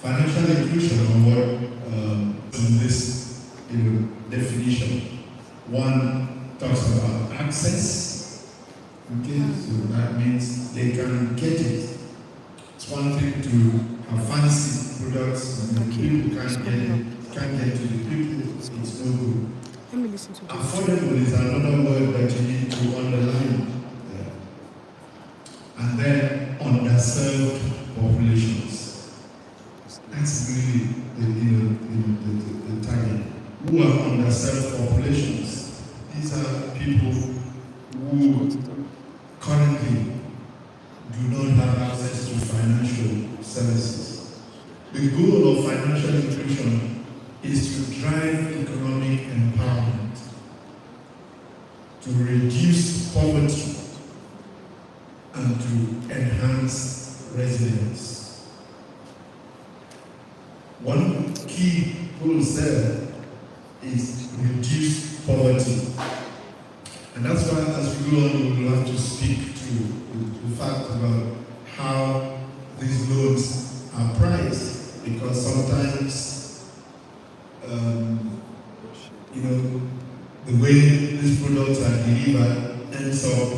Financial inclusion, or what in this definition, one talks about access. Okay, so that means they can get it. It's one thing to have fancy products and the people can't get to the people. It's no good. Let me listen to this. Affordable is another word that you need to underline. And then underserved populations. That's really the target. Who are underserved populations? These are people who currently do not have access to financial services. The goal of financial inclusion is to drive economic empowerment, to reduce poverty, and to enhance resilience. One key goal there is reduce poverty. And that's why as we go on, we will have to speak to the fact about how these loans are priced, because sometimes the way these products are delivered ends up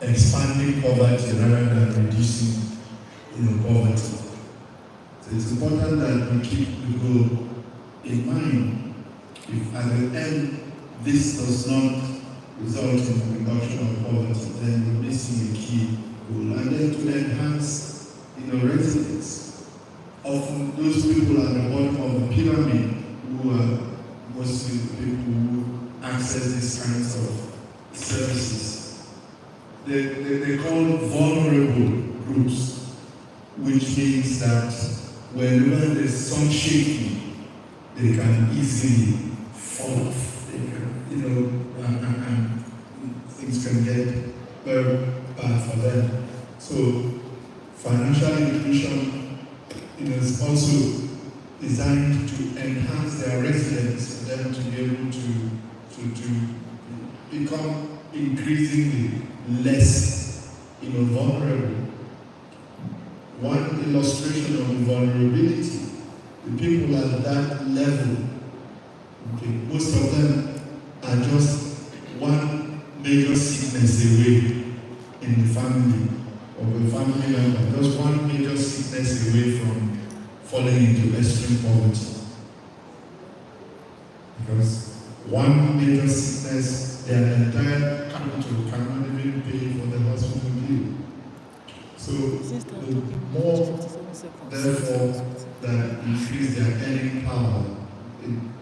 expanding poverty rather than reducing poverty. So it's important that we keep the goal in mind. If at the end this does not result in the reduction of poverty, then we're missing a key goal. And then to enhance resilience. Often those people at the bottom of the pyramid who are mostly the people who access these kinds of services, they're called vulnerable groups, which means that whenever there's some shaking, they can easily fall off. They can, and things can get very bad for them. So financial inclusion is also designed to enhance their resilience, for them to be able to become increasingly less vulnerable. One illustration of the vulnerability, the people at that level, most of them are just one major sickness away in the family, or the family member, just one major sickness away from falling into extreme poverty. Because one major sickness, their entire capital cannot even pay for the hospital bill. So the more, therefore, that increase their earning power,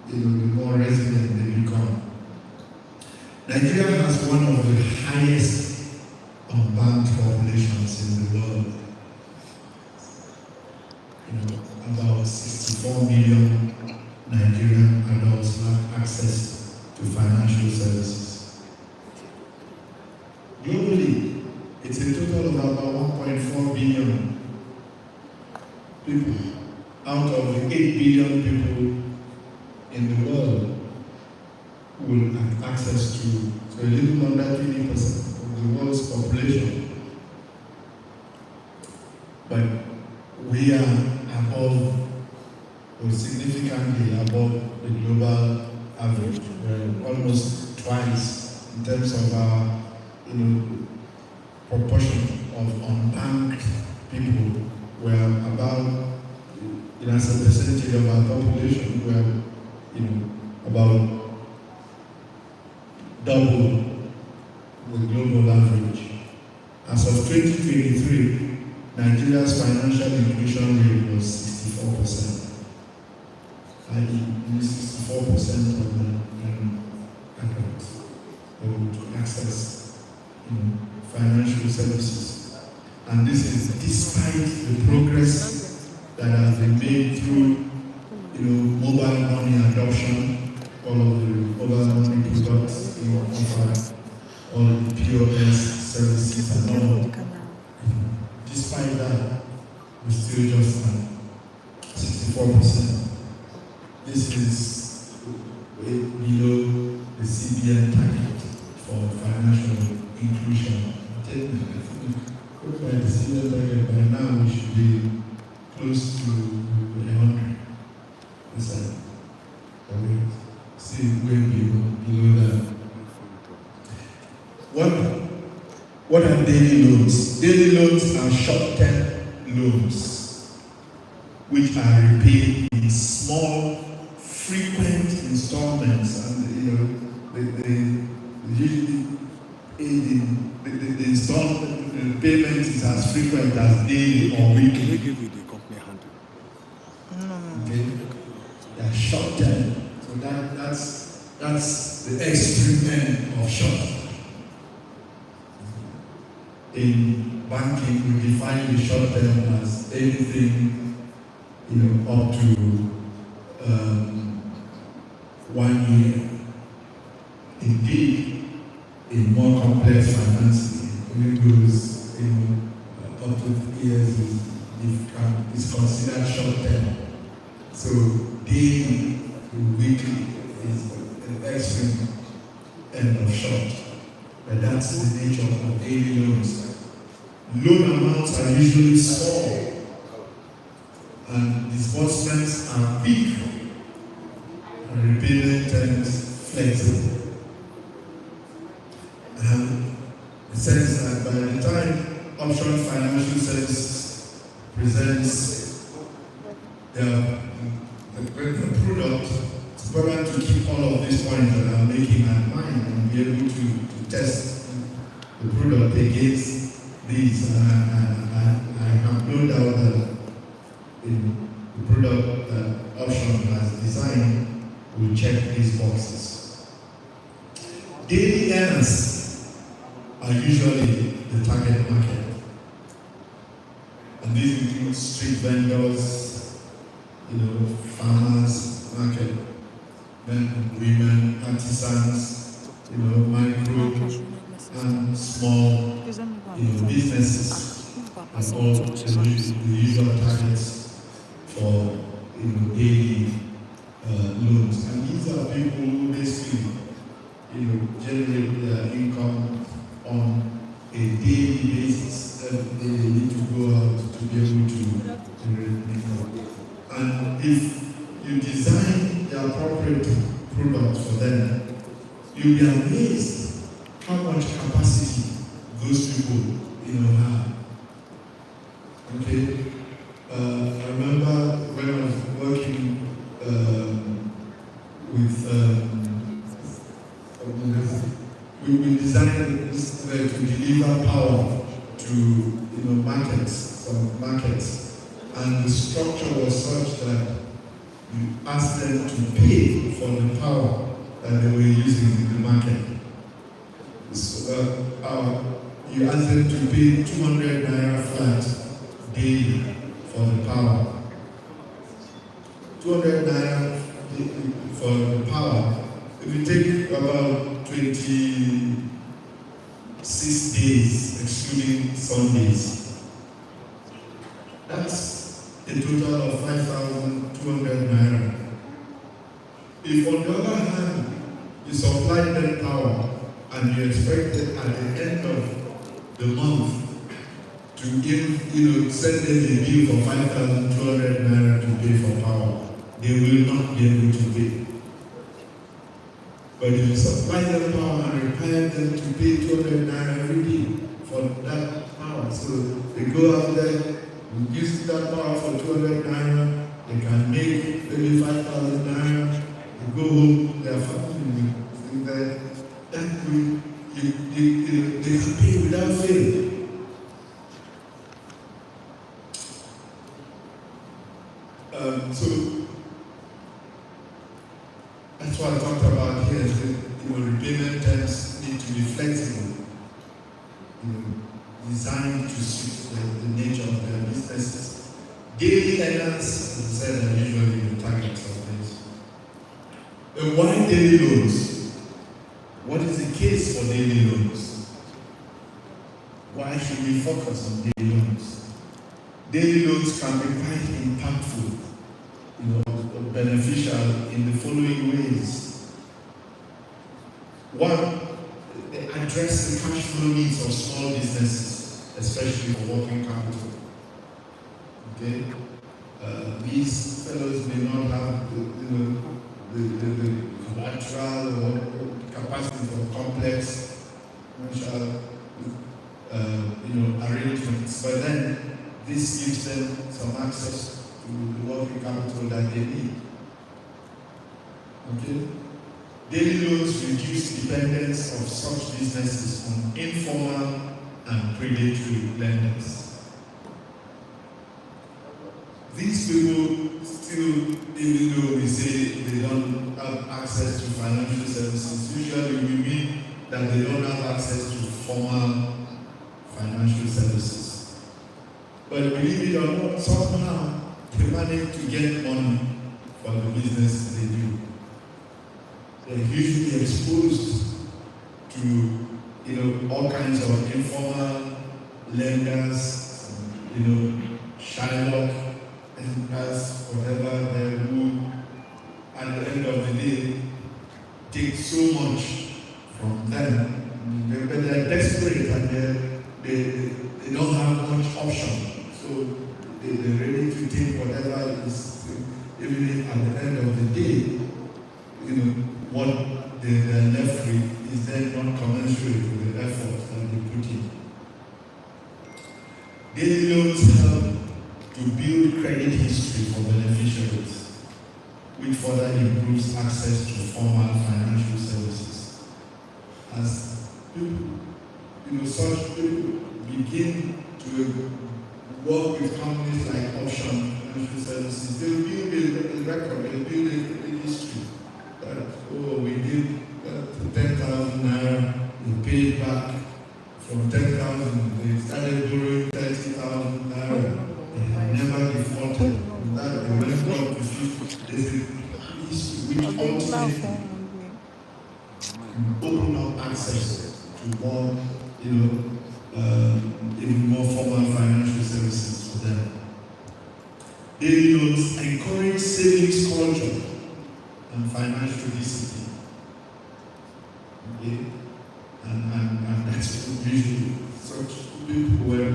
the more resilient they become. Nigeria has one of the highest unbanked populations in the world. About 64 million Nigerian adults lack access to financial services. Globally, it's a total of about 1.4 billion people out of the 8 billion people in the world who will have access to a little under 20% of the world's population. But we are above, or significantly above, the global average. We're almost twice in terms of our proportion of unbanked people. We're about, as a percentage of our population, we're about double the global average. As of 2023, Nigeria's financial inclusion rate was 64%. i.e., 64% of the adults able to access financial services. And this is despite the progress that has been made through mobile money adoption, all of the mobile money products offer, all the POS services and all. Despite that, we're still just at 64%. This is below the CBN target for financial inclusion. By the CBN target, by now we should be close to 100%. Still way below that. What are daily loans? Daily loans are short-term loans which are repaid in small, frequent installments, and they usually the installment payment is as frequent as daily or weekly. Can they give you the company handle? Okay, they are short-term, so that's the extreme end of short. In banking, we define the short term as anything, up to 1 year. Indeed, in more complex financing, it goes up to years is considered short term. So daily, weekly is the extreme end of short. But that's the nature of daily loans. Loan amounts are usually small, and disbursements are big, and repayment terms flexible. And it says that by the time Option Financial Services presents the product, it's important to keep all of these points that I'm making in mind and be able to test the product against these. I have no doubt that the product that Option has designed will check these boxes. Daily earners are usually the target market, and these include street vendors, farmers market, men, women, artisans, micro and small, businesses, and all the usual targets for daily loans. And these are people who basically, generate their income on a daily basis. They need to go out to be able to generate income. And if you design the appropriate product for them, you'll be amazed how much capacity those people, have. Okay? I remember when I was working we designed this way to deliver power to markets, and the structure was such that you asked them to pay for the power that they were using in the market. So, you asked them to pay 200 naira flat daily for the power. 200 naira for the power. If you take about 26 days, excluding Sundays, that's a total of 5,200 naira. If on the other hand, you supply them power and you expect it at the end of the month to give, send them a bill for 5,200 naira to pay for power, they will not be able to pay. But if you supply them power and require them to pay 200 naira every day for that power, so they go out there, use that power for 200 naira, they can make maybe 5,000 naira, they go home, their family will there. That way, they can pay without fail. So that's what I talked about here. Repayment terms need to be flexible, designed to suit the nature of their businesses. Daily earners, as I said, are usually the targets of this. And why daily loans? What is the case for daily loans? Why should we focus on daily loans? Daily loans can be quite impactful, beneficial in the following ways. One, they address the cash flow needs of small businesses, especially for working capital. Okay? These fellows may not have the collateral or capacity for complex financial arrangements, but then this gives them some access to the working capital that they need. Okay? Daily loans reduce dependence of such businesses on informal and predatory lenders. These people still, even though we say they don't have access to financial services, usually we mean that they don't have access to formal financial services. But believe it or not, somehow they manage to get money for the business they do. They're usually exposed to all kinds of informal lenders, Shylock, as whatever they who at the end of the day take so much from them. But they're desperate and they don't have much option. So they're ready to take whatever is, even if at the end of the day, what they're left with is then not commensurate with the effort that they put in. Daily loans help to build credit history for beneficiaries, which further improves access to formal financial services. As people, such people begin to work with companies like Option Financial Services, they'll build a record, they'll build a history. We did 10,000 naira, we paid back from 10,000, they started borrowing 30,000 naira, they never defaulted. That they went up to 50. There's a history which ultimately open up access to more, even more formal financial services for them. Daily loans encourage savings culture and financial discipline. Okay? And that's usually such people were,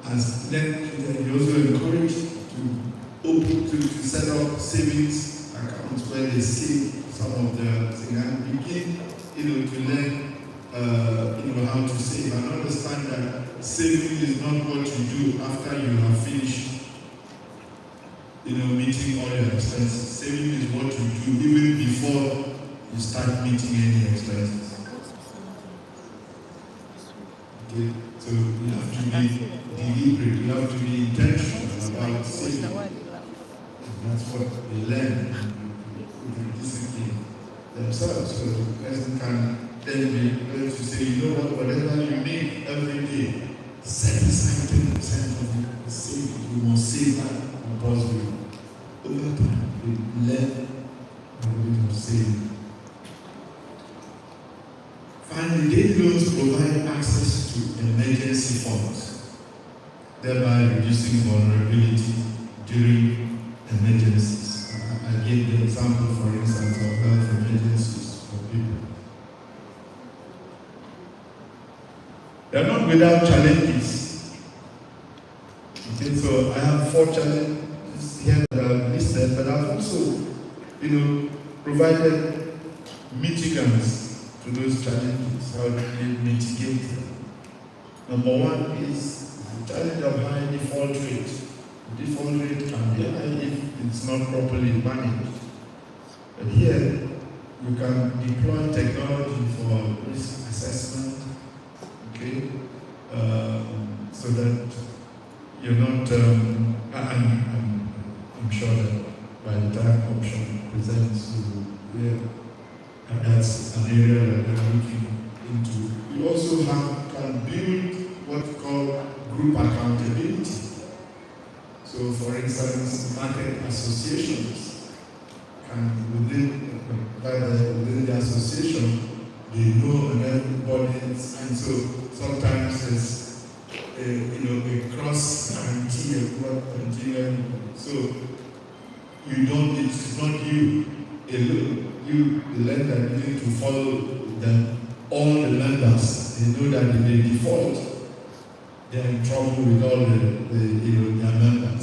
as then you also encouraged to set up savings accounts where they save some of their things and begin, to learn, how to save and understand that saving is not what you do after you have finished meeting all your expenses. Saving is what you do even before you start meeting any expenses. Okay, so you have to be deliberate, you have to be intentional about saving. And that's what they learn with discipline themselves. So the person can then be able to say, whatever you need every day, set aside 10% of the saving. You must save that compulsory. Over time, we learn a bit of saving. Finally, daily loans provide access to emergency funds, thereby reducing vulnerability during emergencies. I gave the example, for instance, of health emergencies for people. They are not without challenges. Okay, so I have 4 challenges here that I've listed, but I've also, provided mitigants to those challenges, how to mitigate them. Number 1 is the challenge of high default rate. The default rate can be high if it's not properly managed. But here, you can deploy technology for risk assessment, okay, so that you're not, I'm sure that by the time option presents, that's an area that we're looking into. We also can build what we call group accountability. So, for instance, market associations can, within the association, they know and everybody, and so sometimes there's a cross guarantee, so it's not you alone. You, the lender, need to follow them. All the lenders, they know that if they default, they're in trouble with all their members.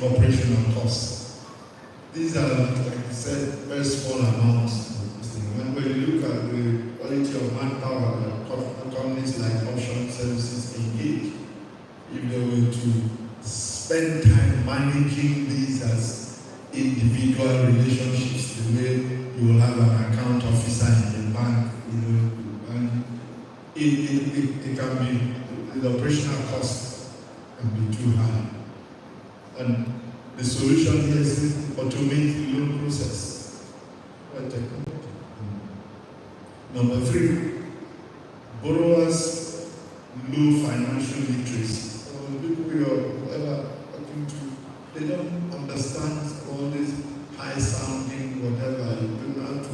with operational costs. These are, like I said, very small amounts. And when you look at the quality of manpower that companies like Option Services engage, if they were to spend time managing these as individual relationships, the way you will have an account officer in the bank, and it can be, the operational cost can be too high. And the solution here is to automate the loan process. Number 3, borrowers low financial literacy. People you're ever talking to, they don't understand all this high sounding whatever. You don't have to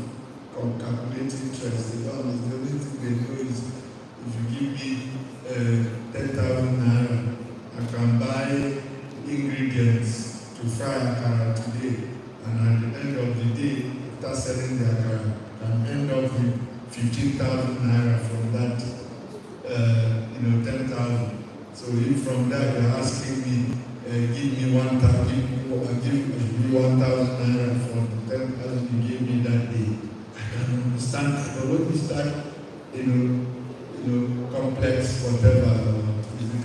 calculate interest. They don't understand. The only thing they know is if you give me 10,000 naira, I can buy ingredients to fry akara today, and at the end of the day, after selling the akara, I can end up with 15,000 naira from that, 10,000. So if from that you're asking me, give me 1,000, give me 1,000 naira for the 10,000 you gave me that day, I can understand that. But when we start, complex whatever,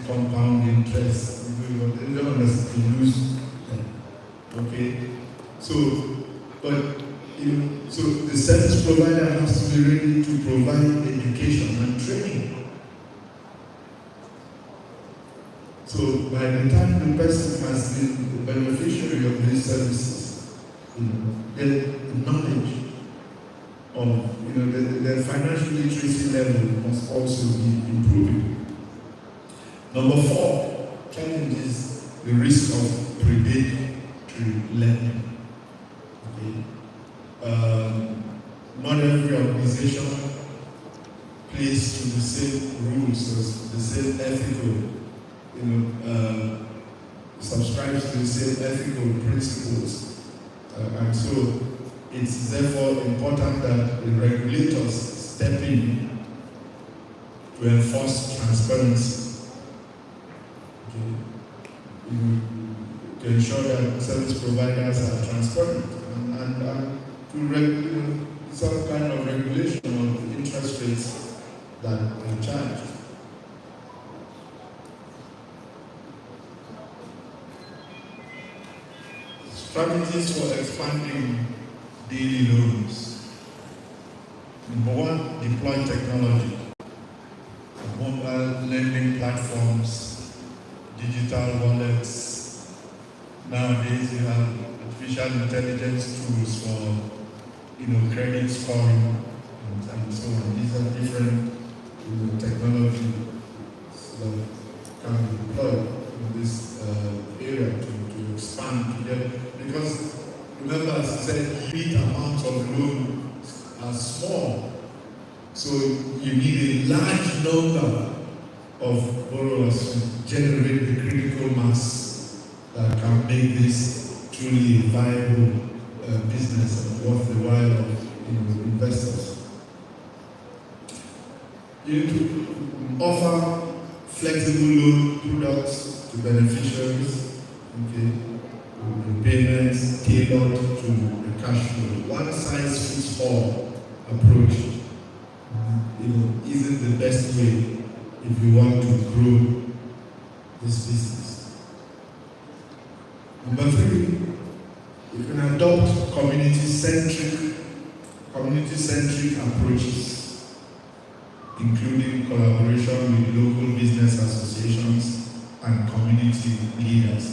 compound interest, they don't understand, you lose. Okay, so the service provider has to be ready to provide education and training. So by the time the person has been the beneficiary of these services, the knowledge of the financial literacy level must also be improving. Number 4, challenge is the risk of predatory lending. Okay. Not every organization plays to the same rules, or the same ethical, subscribes to the same ethical principles. And so it's therefore important that the regulators step in to enforce transparency. Okay. To ensure that service providers are transparent and to some kind of regulation of the interest rates that are charged. Strategies for expanding daily loans. Number 1, deploy technology. Mobile lending platforms, digital wallets. Nowadays you have artificial intelligence tools for credit scoring and so on. These are different technologies that can be deployed in this area to expand together. Because remember, as I said, big amounts of loans are small. So you need a large number of borrowers to generate the critical mass that can make this truly a viable business and worth the while of investors. You need to offer flexible loan products to beneficiaries, okay, with payments tailored to the cash flow. One size fits all approach isn't the best way if you want to grow this business. Number 3, you can adopt community-centric approaches, including collaboration with local business associations and community leaders.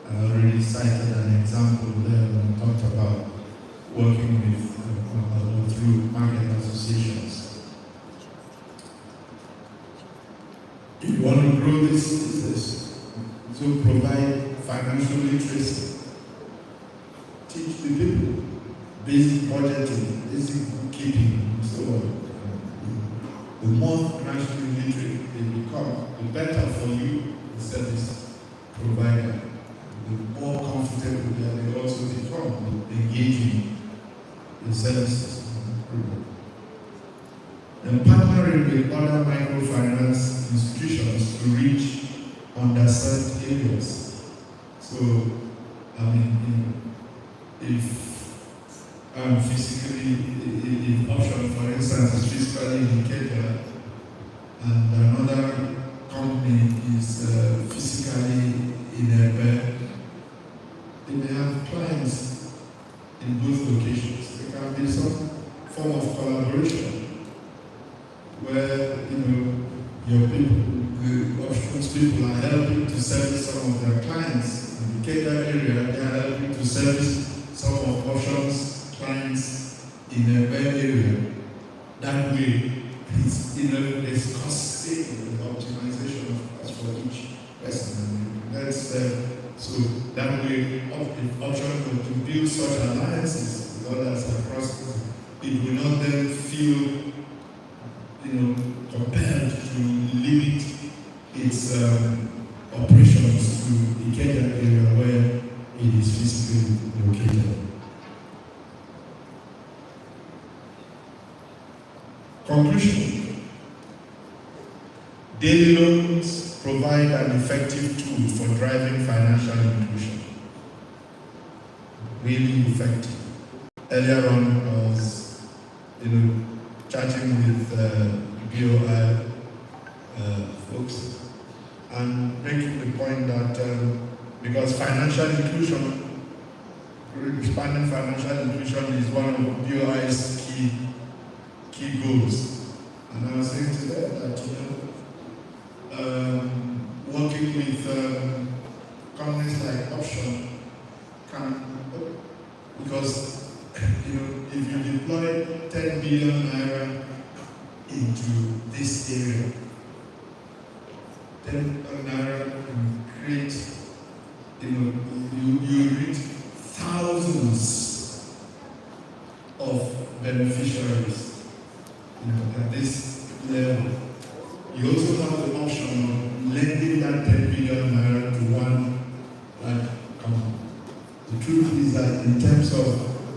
I already cited an example there when I talked about working with through market associations. If you want to grow this business, so provide financial literacy. Teach the people basic budgeting, basic bookkeeping, and so on. The more financially literate they become, the better for you, the service provider. The more comfortable they also become engaging in services. And partnering with other microfinance institutions to reach underserved areas. So, I mean, if I'm physically, if option, for instance, is physically in Kenya, and another company is physically in a bed, they may have clients in both locations. There can be some form of collaboration where, your people, the options people are helping to service some of their clients in the Kenya area. They are helping to service some of options clients in a bed area. That way, it's cost saving, the optimization of cost for each person. That's so that way, if option to build such alliances with others across, it will not then feel, compelled to limit its operations to the Kenya area where it is physically located. Conclusion. Daily loans provide an effective tool for driving financial inclusion. Really effective. Earlier on, I was, chatting with BOI folks and making the point that because financial inclusion, expanding financial inclusion is one of BOI's key goals. And I was saying to them that, working with companies like Option can, because if you deploy 10 billion naira into this area, 10 billion naira can create, you reach thousands of beneficiaries. At this level, you also have the option of lending that 10 billion naira to one company. The truth is that in terms of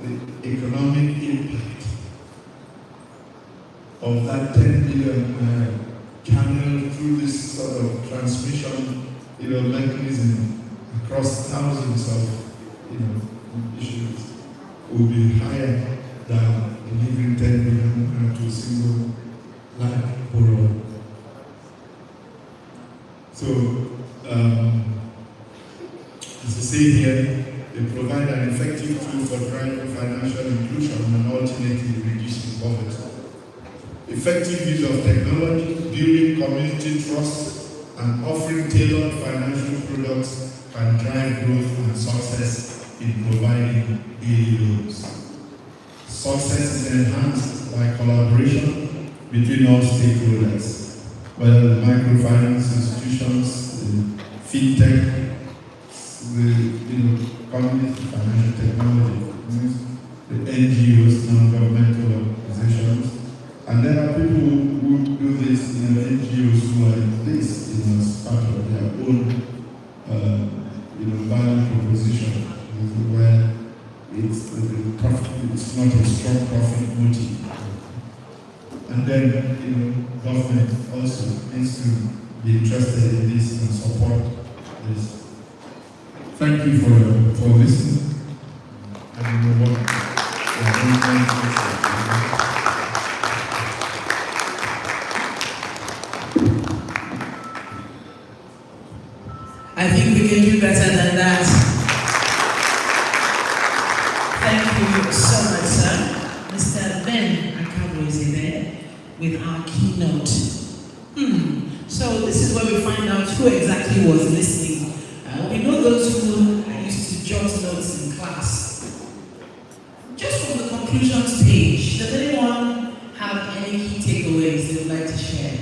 the economic impact of that 10 billion naira channeled through this sort of transmission, mechanism across thousands of, issues will be higher than delivering 10 billion to a single life borrower. So, as I say here, they provide an effective tool for driving financial inclusion and ultimately reducing poverty. Effective use of technology, building community trust, and offering tailored financial products can drive growth and success in providing daily loans. Success is enhanced by collaboration between all stakeholders, whether the microfinance institutions, the fintech, the companies, financial technology, the NGOs, non-governmental organizations, and there are people who do this in NGOs who are in place as part of their own value proposition, where it's not a strong profit motive. And then, government also needs to be interested in this and support this. Thank you for listening. I don't know what I think we can do better than that. Thank you so much, sir. Mr. Ben Akabo is there with our keynote. So this is where we find out who exactly was listening. We know those who used to jot notes in class. Just from the conclusions page, does anyone have any key takeaways they would like to share?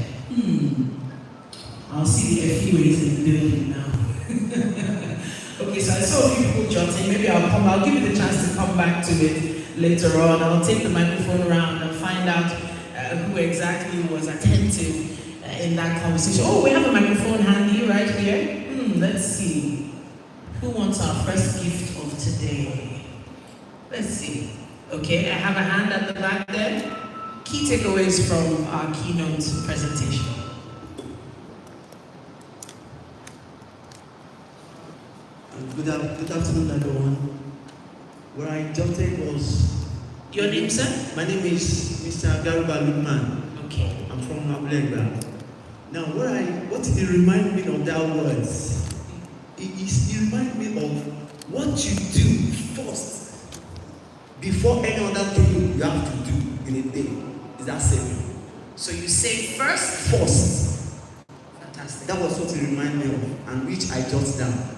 I'll see the FUAs in the building now. Okay, so I saw a few people jotting. Maybe I'll give you the chance to come back to it later on. I'll take the microphone around and find out who exactly was attentive in that conversation. Oh, we have a microphone handy right here. Let's see. Who wants our first gift of today? Let's see. Okay, I have a hand at the back there. Key takeaways from our keynote presentation. Good afternoon, everyone. What I jotted was... Your name, sir? My name is Mr. GoldMyne. Okay. I'm from Abulegba. Now, what it remind me of that words, it reminds me of what you do first before any other thing you have to do in a day. Is that saving? So you say first? First. Fantastic. That was what it reminded me of, and which I jotted down.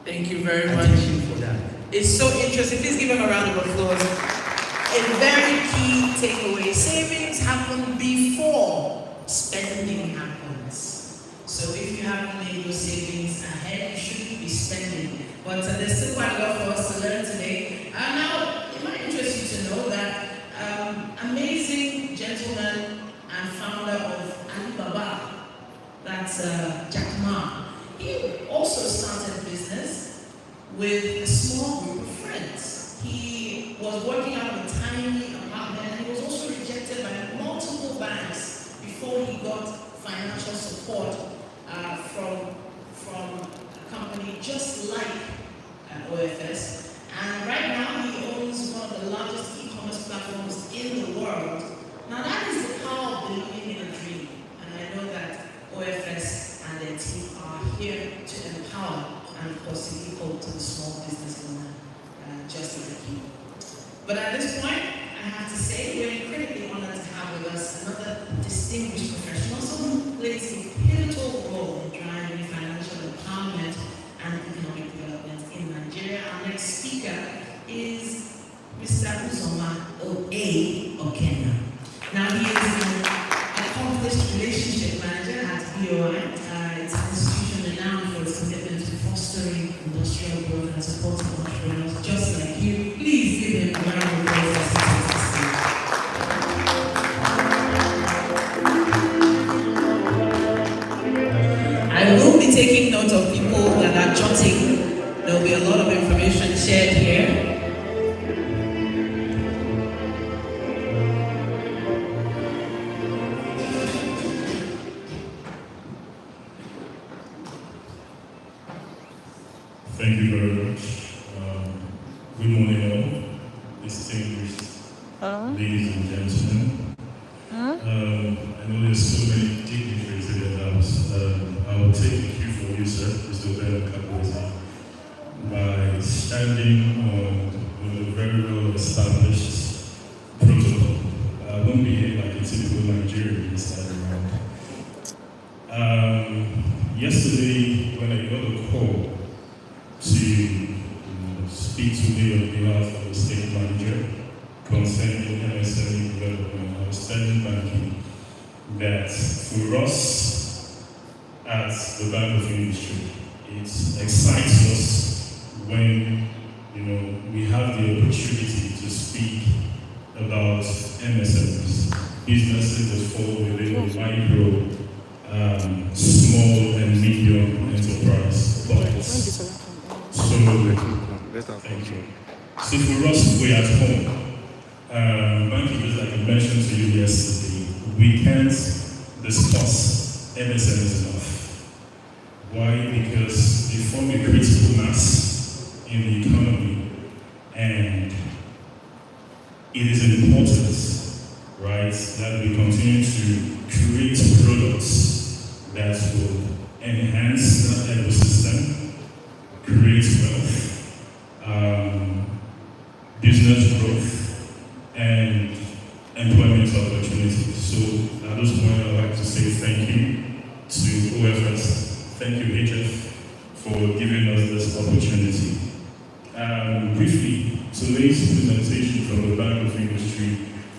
Thank you very much. Thank you for that. It's so interesting. Please give him a round of applause. A very key takeaway. Savings happen before spending happens. So if you haven't made your savings ahead, you shouldn't be spending. But there's still quite a lot for us to learn today. Now, it might interest you to know that amazing gentleman and founder of Alibaba, that's Jack Ma, he also started a business with a small group of friends. He was working out of a tiny apartment, and he was also rejected by multiple banks before he got financial support from a company just like OFS. And right now he owns one of the largest e-commerce platforms in the world. Now that is the power of believing in a dream. And I know that OFS and their team are here to empower and of course to give hope to the small business owner, just like you. But at this point, I have to say we're incredibly honored to have with us another distinguished professional, someone who plays a pivotal role in driving financial empowerment and economic development in Nigeria. Our next speaker is Mr. Uzoma O.A. Okena. Now he is an accomplished relationship manager at BOI. It's an institution renowned for its commitment to fostering industrial growth and supporting entrepreneurs just like you. Please give him a round of applause as he takes the stage. I will be taking note of people that are jotting. There will be a lot of information shared here. Thank you very much. Good morning, all, distinguished ladies and gentlemen. I know there's so many dignitaries in the house. I will take the cue from you, sir, Mr. Ben Kaposi, by standing on a very well-established protocol. I won't be here like a typical Nigerian this time around. Yesterday, when I got a call to speak to me on behalf of the state manager concerning MSME development, I was telling banking that for us at the Bank of Industry, it excites us when we have the opportunity to speak about MSMEs, businesses that fall within the micro, small and medium enterprise buckets. So, thank you. So for us, we're at home. Banking, just like I mentioned to you yesterday, we can't discuss MSMEs enough. Why? Because they form a critical mass in the economy, and it is important, right, that we continue to create products that will enhance that ecosystem, create wealth, business growth, and employment opportunities. So at this point, I'd like to say thank you to OFS. Thank you, HF, for giving us this opportunity. Briefly, today's presentation from the Bank of Industry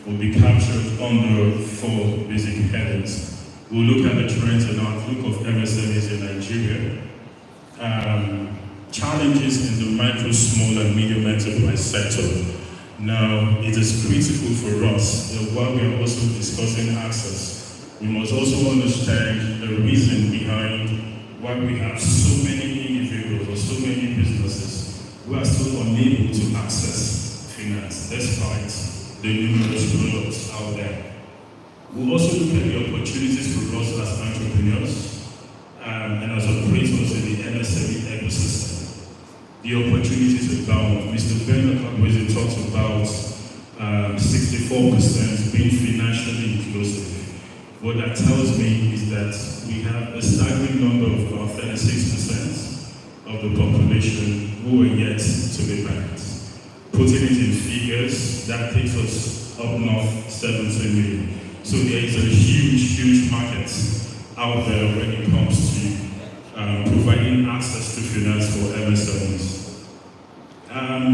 will be captured under 4 basic headings. We'll look at the trends and outlook of MSMEs in Nigeria, challenges in the micro, small, and medium enterprise sector. Now, it is critical for us that while we are also discussing access, we must also understand the reason behind why we have so many individuals or so many businesses who are still unable to access finance despite the numerous products out there. We'll also look at the opportunities for us as entrepreneurs and as operators in the MSME ecosystem. the opportunities abound. Mr. Bernard always talks about 64% being financially inclusive. What that tells me is that we have a staggering number of about 36% of the population who are yet to be banked. Putting it in figures, that takes us up north 17 million. So there is a huge market out there when it comes to providing access to finance for MSMEs.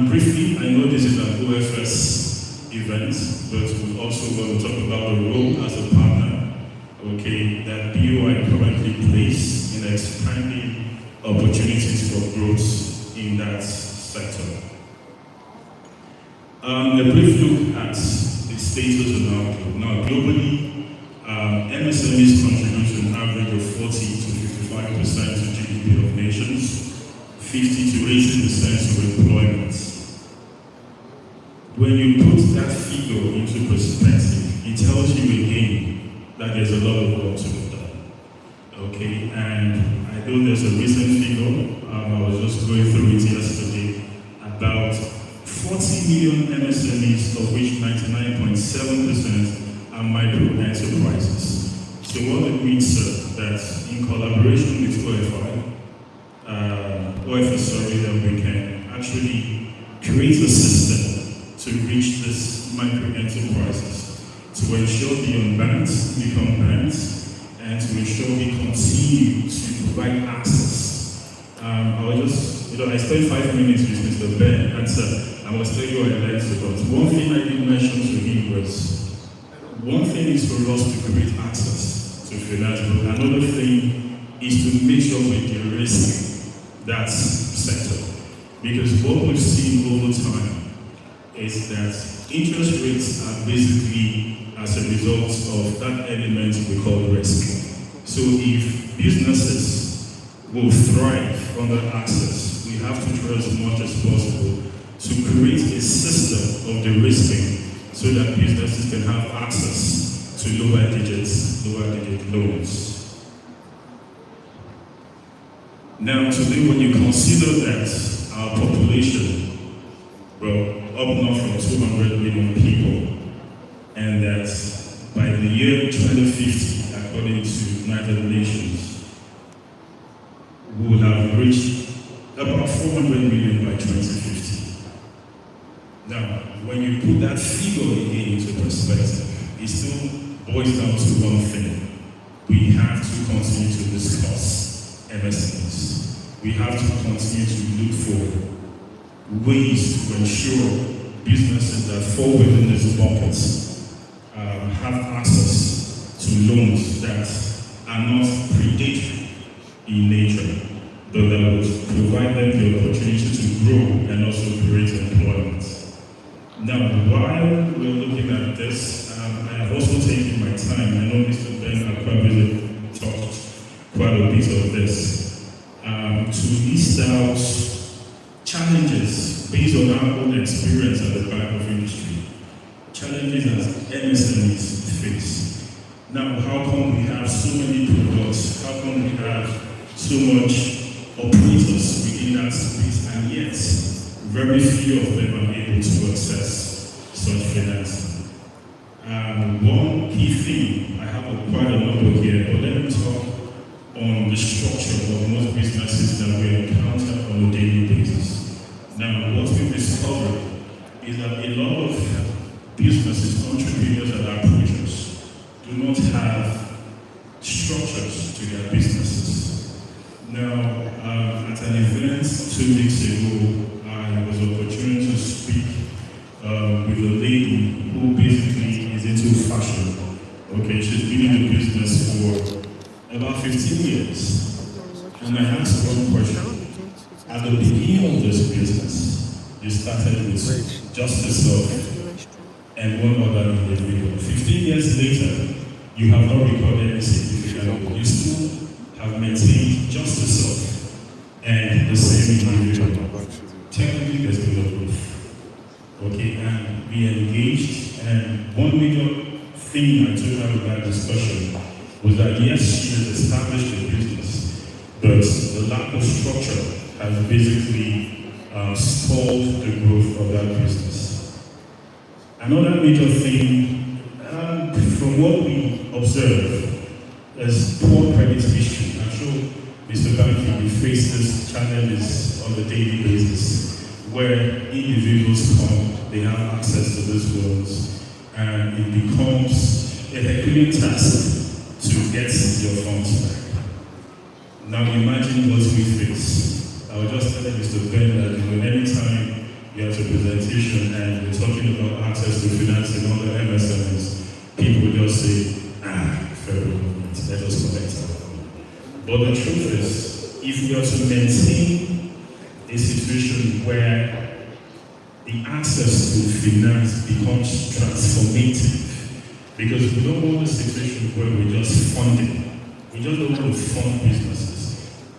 Briefly, I know this is an OFS event, but we also want to talk about the role as a partner, okay, that BOI currently plays in expanding opportunities for growth in that sector. A brief look at the status of our group. Now, globally, MSMEs contribute an average of 40 to 55% to GDP of nations, 50 to 80% to employment. When you put that figure into perspective, it tells you again that there's a lot of work to be done. Okay, and I know there's a recent figure, I was just going through it yesterday, about 40 million MSMEs, of which 99.7% are micro enterprises. So what it means, sir, that in collaboration with then we can actually create a system to reach this micro enterprises, to ensure the unbanked become banked, and to ensure we continue to provide access. I spent 5 minutes with Mr. Ben, and I was telling you what I liked about. One thing I did mention to him was, one thing is for us to create access to finance, but another thing is to make sure we de-risk that sector. Because what we've seen over time is that interest rates are basically as a result of that element we call risk. So if businesses will thrive under access, we have to try as much as possible to create a system of de-risking so that businesses can have access to lower digit loans. Now today, when you consider that our population, up north from 200 million people, and that by the year 2050, according to United Nations, we will have reached about 400 million by 2050. Now, when you put that figure again into perspective, it still boils down to one thing. We have to continue to discuss MSMEs. We have to continue to look for ways to ensure businesses that fall within these buckets have access to loans that are not predatory in nature, but that would provide them the opportunity to grow and also create employment. Now, while we're looking at this, I have also taken my time. I know Mr. Ben had probably talked quite a bit of this, to list out challenges based on our own experience at the Bank of Industry. Challenges that MSMEs face. Now, how come we have so many products? How come we have so much operators within that space, and yet very few of them are able to access such financing? One key thing, I have quite a number here, but let me talk on the structure of most businesses that we encounter on a daily basis. Now, what we've discovered is that a lot of businesses, entrepreneurs and approachers do not have structures to their businesses. Now, at an event 2 weeks ago, I was opportunity to speak with a lady who basically is into fashion. Okay, she's been in the business for about 15 years. And I asked one question. At the beginning of this business, you started with just yourself and one other individual. 15 years later, you have not recorded any significant growth. You still have maintained just yourself and the same individual. Technically, there's been a growth. Okay, and we engaged, and one major thing I took out of that discussion was that yes, she has established a business, but the lack of structure has basically stalled the growth of that business. Another major thing, from what we observe, is poor credit history. I'm sure Mr. Banky, we face this challenges on a daily basis, where individuals come, they have access to these loans, and it becomes a Herculean task to get your funds back. Now imagine what we face. I was just telling Mr. Ben that anytime you have a presentation and we're talking about access to financing on the MSMEs, people just say, federal government, let us collect our money. But the truth is, if we are to maintain a situation where the access to finance becomes transformative, because we don't want a situation where we're just funding. We just don't want to fund businesses.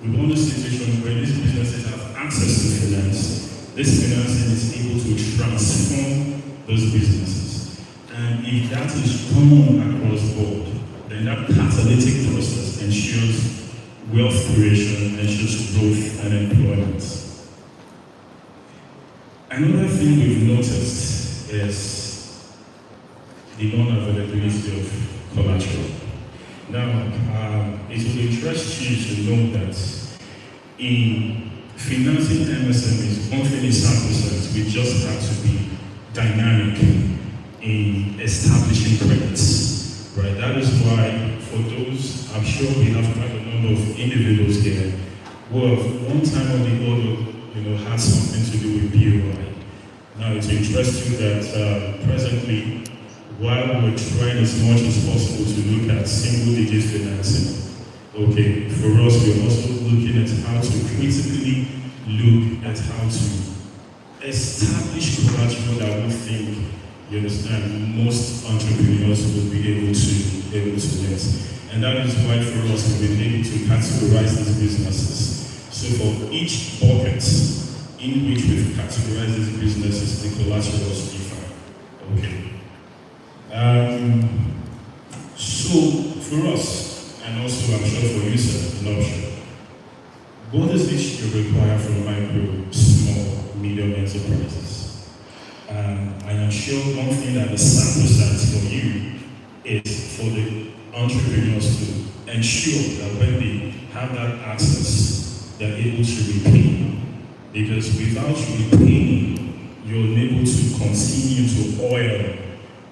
We want a situation where these businesses have access to finance. This financing is able to transform those businesses. And if that is common across the board, then that catalytic process ensures wealth creation, ensures growth and employment. Another thing we've noticed is the non-availability of collateral. Now, it will interest you to know that in financing MSMEs, one thing is happening, we just have to be dynamic in establishing credits, right? That is why, for those, I'm sure we have quite a number of individuals here who have one time or the other, had something to do with BOI. Now, it's interesting that presently, while we're trying as much as possible to look at single-digit financing, okay, for us, we're also looking at how to critically look at how to establish collateral that we think, you understand, most entrepreneurs will be able to get. And that is why for us, we've been able to categorize these businesses. So for each bucket in which we've categorized these businesses, the collaterals differ. Okay. So for us, and also I'm sure for you, sir, an option, what does this require from micro, small, medium enterprises? And I'm sure one thing that the sample size for you is for the entrepreneurs to ensure that when they have that access, they're able to repay. Because without repaying, you're unable to continue to oil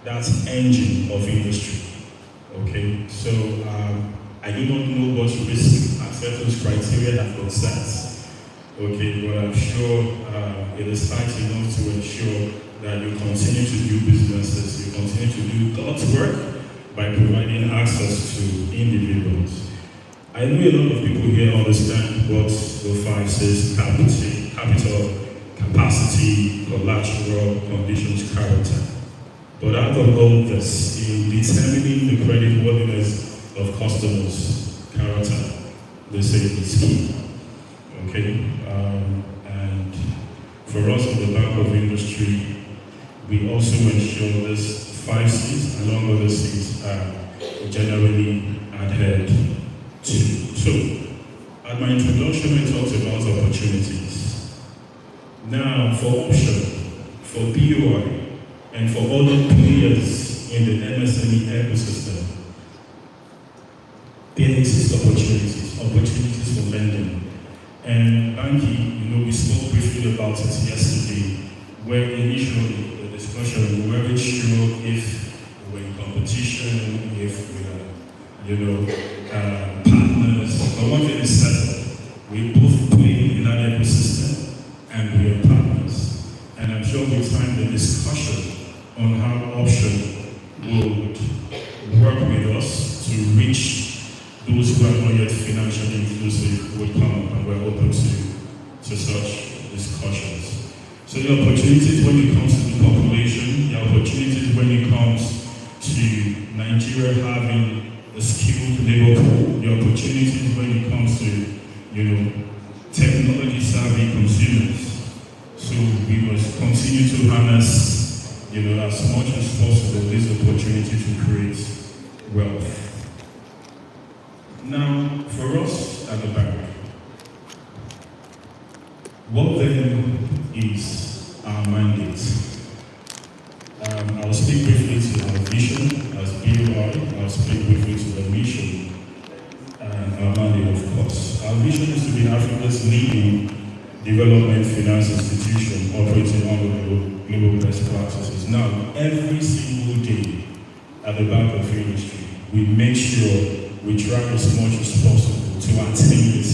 that engine of industry. Okay, so I do not know what risk acceptance criteria have been set. Okay, but I'm sure it is tight enough to ensure that you continue to do businesses, you continue to do God's work by providing access to individuals. I know a lot of people here understand what the 5 says: capital, capacity, collateral, conditions, character. But out of all this, in determining the creditworthiness of customers, character, they say is key. Okay? And for us in the Bank of Industry, we also ensure this 5 C's, along other C's, are generally adhered to. So, at my introduction, I talked about opportunities. Now, for option, for BOI, and for other players in the MSME ecosystem, there exist opportunities for lending. And Banky, we spoke briefly about it yesterday, where initially the discussion, we weren't sure if we're in competition, if we are, partners. But one thing is settled. We both play in that ecosystem, and we are partners. And I'm sure with time the discussion on how option would work with us to reach those who are not yet financially inclusive would come up, and we're open to such discussions. So the opportunities when it comes to the population, the opportunities when it comes to Nigeria having a skilled labor pool, the opportunities when it comes to technology savvy consumers. So we must continue to harness as much as possible this opportunity to create wealth. Now, for us at the bank, what then our mandate. I'll speak briefly to our vision as BOI. I'll speak briefly to the mission and our mandate, of course. Our vision is to be Africa's leading development finance institution operating under global best practices. Now, every single day at the back of industry, we make sure we try as much as possible to attain this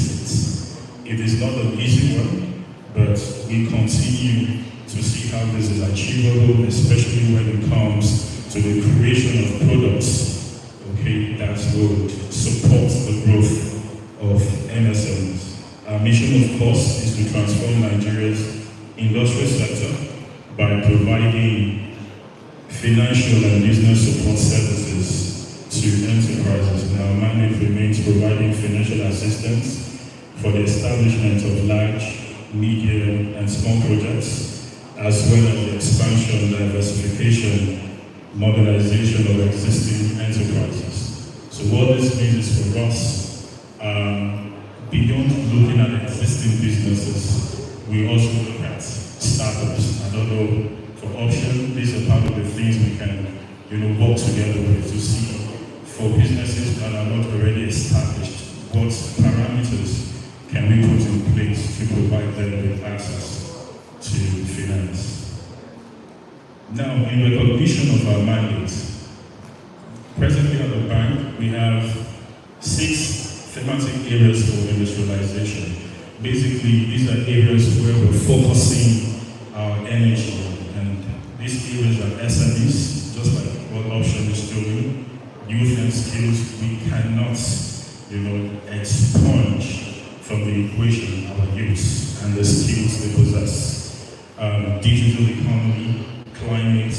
feat. It is not an easy one, but we continue to see how this is achievable, especially when it comes to the creation of products, okay, that would support the growth of MSMEs. Our mission, of course, is to transform Nigeria's industrial sector by providing financial and business support services to enterprises. Now, our mandate remains providing financial assistance for the establishment of large, medium, and small projects, as well as the expansion, diversification, modernization of existing enterprises. So what this means is for us, beyond looking at existing businesses, we also look at startups. I don't know, for option, these are part of the things we can, work together with to see for businesses that are not already established, what parameters can we put in place to provide them with access to finance. Now, in recognition of our mandate, presently at the bank, we have 6 thematic areas for industrialization. Basically, these are areas where we're focusing our energy, and these areas are SMEs, just like what Option is doing. Youth and skills, we cannot, expunge from the equation our youth and the skills they possess. Digital economy, climate,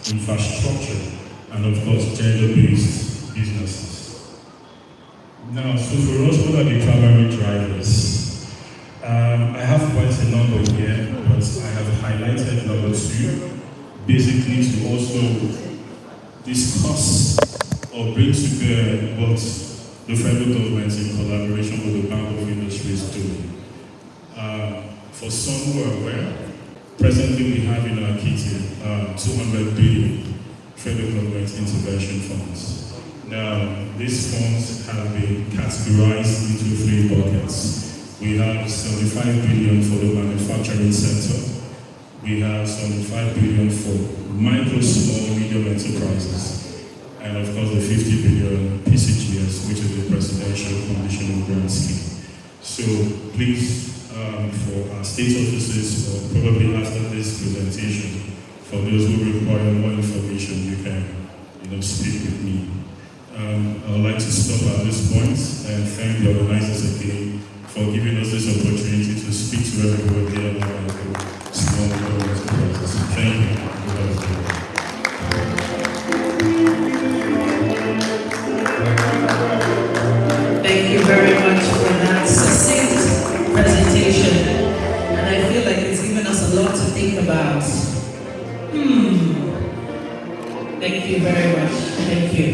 infrastructure, and of course, gender-based businesses. Now, so for us, what are the primary drivers? I have quite a number here, but I have highlighted number 2, basically to also discuss or bring to bear what the federal government in collaboration with the Bank of Industry is doing. For some who are aware, presently we have in our kitty 200 billion federal government intervention funds. Now, these funds have been categorized into 3 buckets. We have 75 billion for the manufacturing sector. We have 75 billion for micro, small, medium enterprises. And of course the 50 billion PCGS, which is the Presidential Conditional Grant Scheme. So please, for our state offices, or probably after this presentation, for those who require more information, you can, speak with me. I would like to stop at this point and thank the organizers again for giving us this opportunity to speak to everybody here about small enterprises. Thank you. Thank you very much for that succinct presentation. And I feel like it's given us a lot to think about. Thank you very much. Thank you.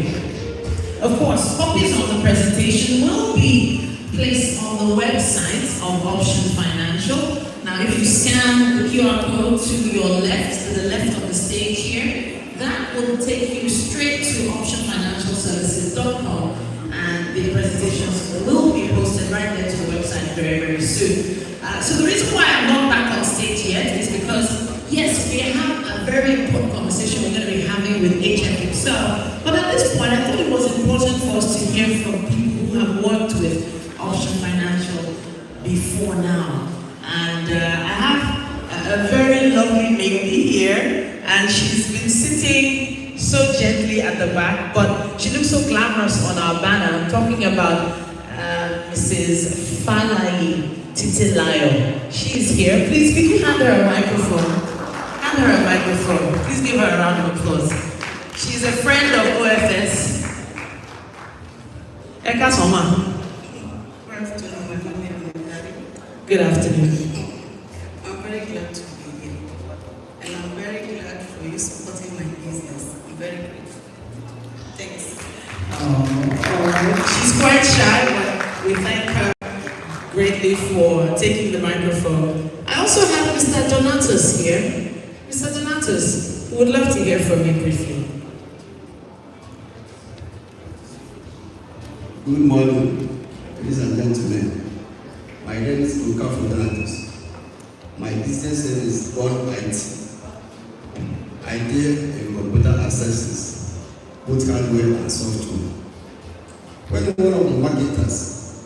Of course, copies of the presentation will be placed on the website of Option Financial. Now, if you scan the QR code to your left, to the left of the stage here, that will take you straight to optionfinancialservices.com. And the presentations will be posted right there to the website very, very soon. So the reason why I'm not back on stage yet is because, yes, we have a very important conversation we're going to be having with HF himself. But at this point, I thought it was important for us to hear from people who have worked with Option Financial before now. And I have a very lovely lady here, and she's been sitting so gently at the back, but she looks so glamorous on our banner. I'm talking about Mrs. Falayi Titilayo. She's here. Please, can you hand her a microphone? Hand her a microphone. Please give her a round of applause. She's a friend of OFS. Eka Soma. Good afternoon. I'm very glad to be here. And I'm very glad for you supporting my business. I'm very grateful. Thanks. She's quite shy, but we thank her greatly for taking the microphone. I also have Mr. Donatus here. Mr. Donatus, we would love to hear from you briefly. Good morning, ladies and gentlemen. My name is Donatus. My business name is GoldMyne. I deal in computer accessories, both hardware and software. When one of the marketers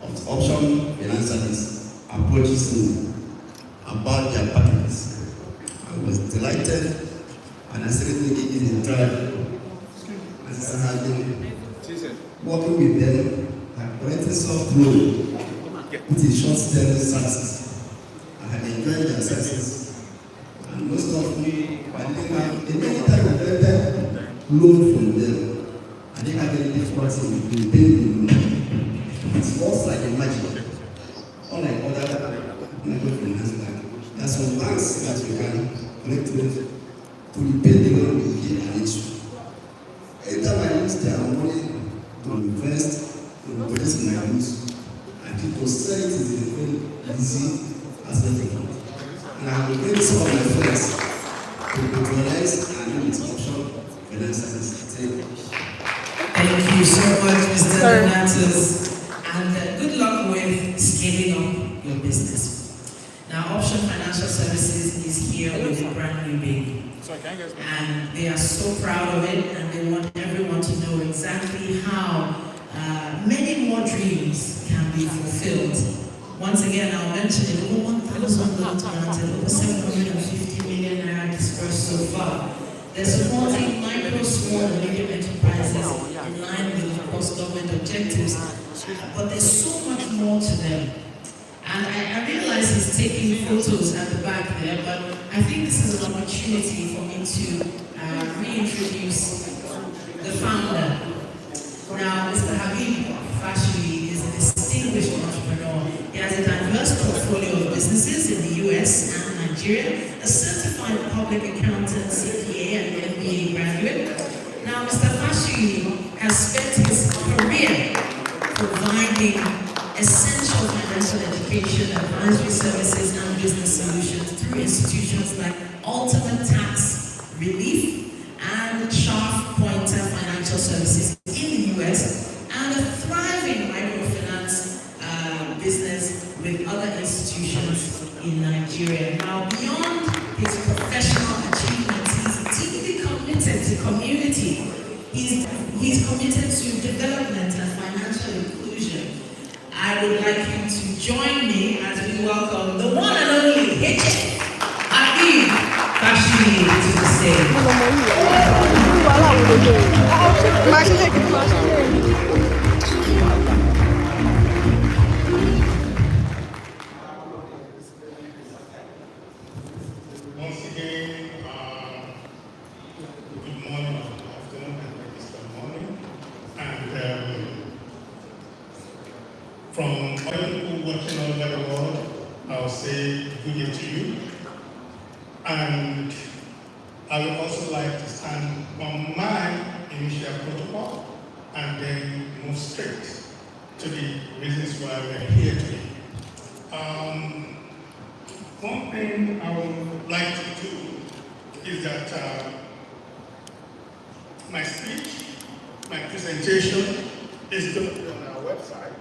of the option finance service approaches me about their packages, I was delighted and I said, "It is a trial." As I have been working with them, I collected software with a short-term services. I had enjoyed their services, and most of me, I didn't have any type of loan from them. I didn't have any difficulty in paying the loan. It works like a magic. Unlike other microfinance banks, there are some banks that you can connect with to repay the loan you give an issue. Anytime I use their money to invest in producing my goods, and people say it is a very easy aspect of it. And I will bring some of my friends to patronize and do this option finance services. Thank you so much, Mr. Donatus, and good luck with scaling up your business. Now, Option Financial Services is here with a brand new baby. And they are so proud of it, and they want everyone to know exactly how many more dreams can be fulfilled. Once again, I'll mention it, over 1,000 loans granted, over 750 million naira dispersed so far. They're supporting micro, small, and medium enterprises in line with, of course, government objectives. But there's so much more to them. And I realize he's taking photos at the back there, but I think this is an opportunity for me to reintroduce the founder. Now, Mr. Habib Fashuli is a distinguished entrepreneur. He has a diverse portfolio of businesses in the US and Nigeria, a certified public accountant, CPA, and MBA graduate. Now, Mr. Fashuli has spent his career providing essential financial education, advisory services, and business solutions through institutions like Ultimate Tax Relief and Sharp Pointer Financial Services in the US, and a thriving microfinance business with other institutions in Nigeria. Now, beyond his professional achievements, he's deeply committed to community. He's committed to development and financial inclusion. I would like you to join me as we welcome the one and only H. Habib Fashuli to the stage. Once again, good morning, good afternoon, and good morning. And from all people watching all over the world, I'll say good day to you. And I would also like to stand on my initial protocol and then move straight to the reasons why we're here today. One thing I would like to do is that my speech, my presentation is going to be on our website.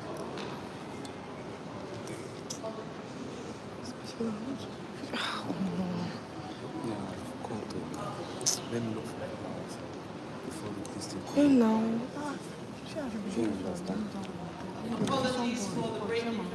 Hello. Apologies for the breaking.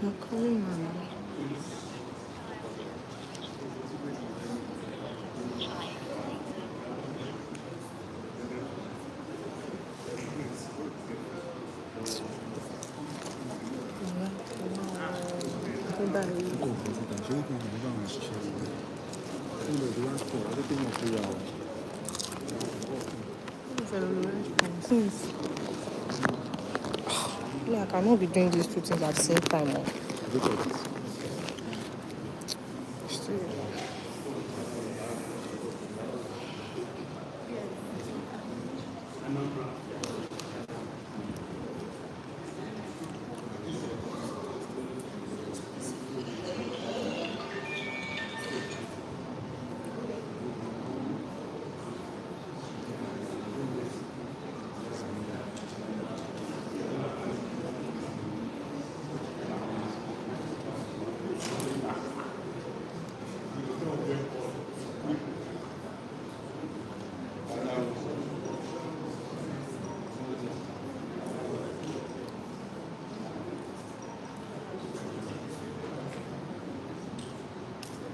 I'm calling man. Yeah, I cannot be doing these two things at the same time. Still.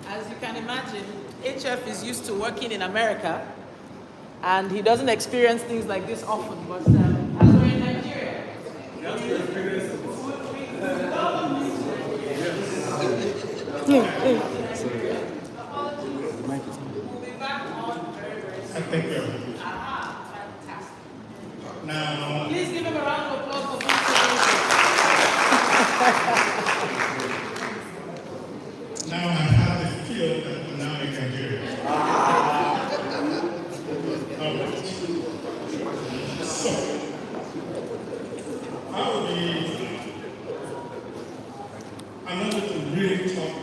As you can imagine, HF is used to working in America, and he doesn't experience things like this often. But as we're in Nigeria, we'll be back on very, very soon. Thank you. Fantastic. Now, Please give him a round of applause for being now I have a feel that we're now in Nigeria. All right. So, I'm not going to really talk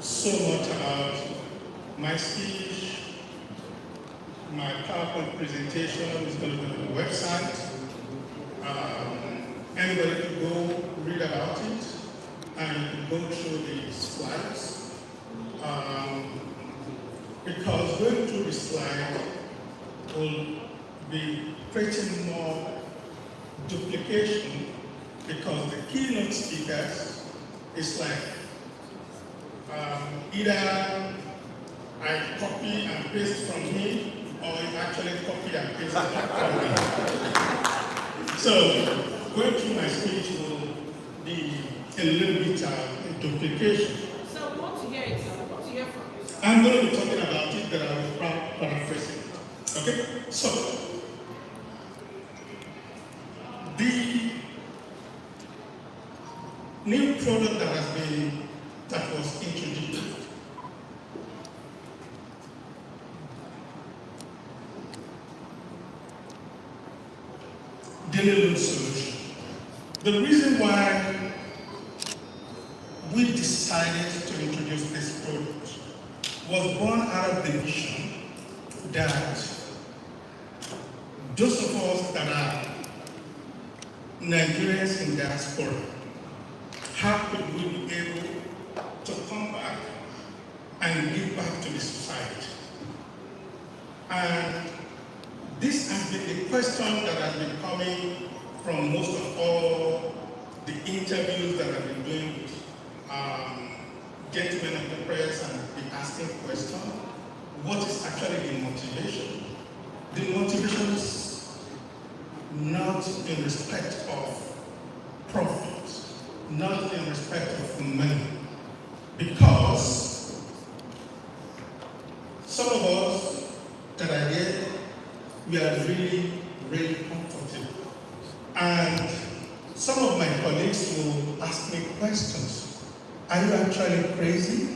so much about my speech. My PowerPoint presentation is going to be on the website. Anybody can go read about it and go through the slides. Because going through the slide will be creating more duplication, because the keynote speakers is like either I copy and paste from him, or he actually copy and paste from me. So going through my speech will be a little bit of duplication. So we want to hear it. We want to hear from you. I'm going to be talking about it, but I will paraphrase it. Okay? So, the new product that was introduced daily loan solution. The reason why we decided to introduce this product was born out of the vision that those of us that are Nigerians in diaspora, how could we be able to come back and give back to the society? And this has been the question that has been coming from most of all the interviews that I've been doing with gentlemen of the press, and be asking questions. What is actually the motivation? The motivation is not in respect of profit, not in respect of money, because some of us that are here, we are really, really comfortable. And some of my colleagues will ask me questions. Are you actually crazy?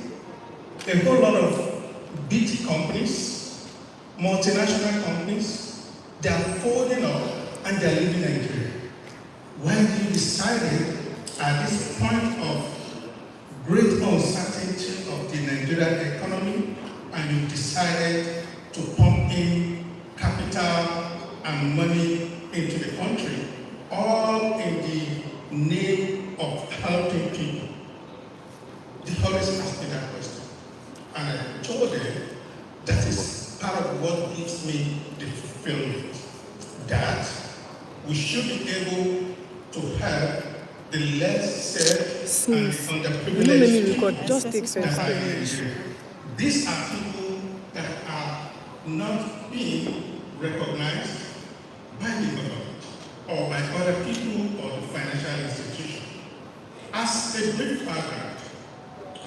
A whole lot of big companies, multinational companies, they are folding up and they are leaving Nigeria. Why did you decide at this point of great uncertainty of the Nigerian economy, and you decided to pump in capital and money into the country, all in the name of helping people? They always ask me that question. And I told them that is part of what gives me the fulfillment. That we should be able to help the less served Sis, and you know, underprivileged let me people record. Just take some that are in time. Nigeria. These are people that are not being recognized by the government or by other people or the financial institution. As a brief background,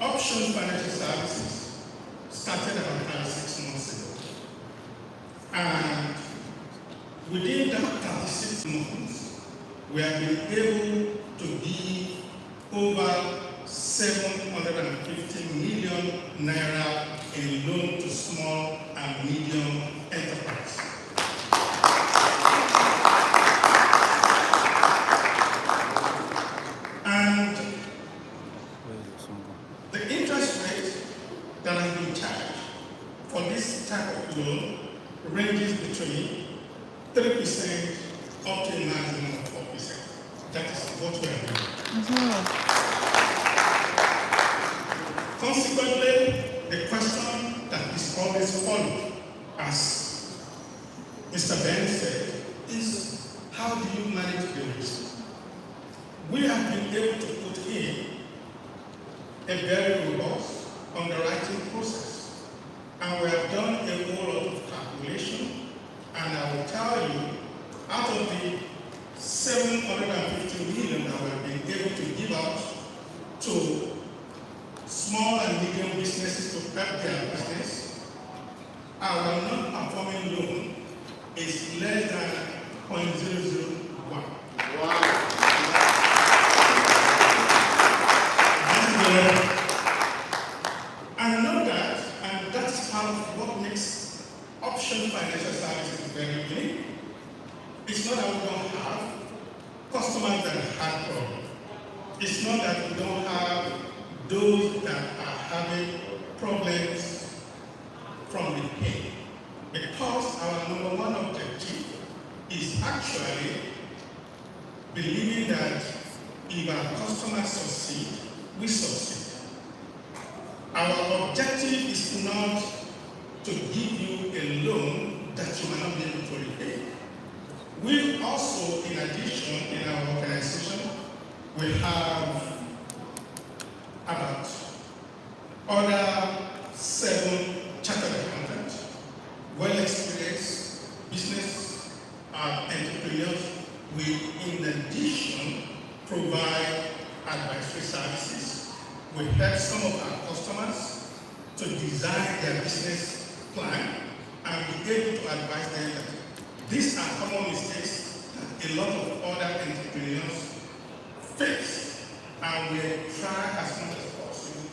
Option Financial Services started about 6 months ago. And within that 36 months, we have been able to give over 750 million naira in loan to small and medium enterprise. And the interest rate that has been charged for this type of loan ranges between 3% up to a maximum of 4%. That is what we are doing. Consequently, the question that is always followed, as Mr. Ben said, is how do you manage the risk? We have been able to put in a very robust underwriting process, and we have done a whole lot of calculation, and I will tell you, out of the 750 million that we have been able to give out to small and medium businesses to help their business, our non-performing loan is less than 0.001. Wow. And know that, and that's part of what makes Option Financial Services very unique. It's not that we don't have customers that have problems. It's not that we don't have those that are having problems from the pay. Because our number one objective is actually believing that if our customers succeed, we succeed. Our objective is not to give you a loan that you might not be able to repay. We also, in addition, in our organization, we have about other 7 chartered accountants, well-experienced business entrepreneurs. We, in addition, provide advisory services. We help some of our customers to design their business plan and be able to advise them that these are common mistakes that a lot of other entrepreneurs face, and we try as much as possible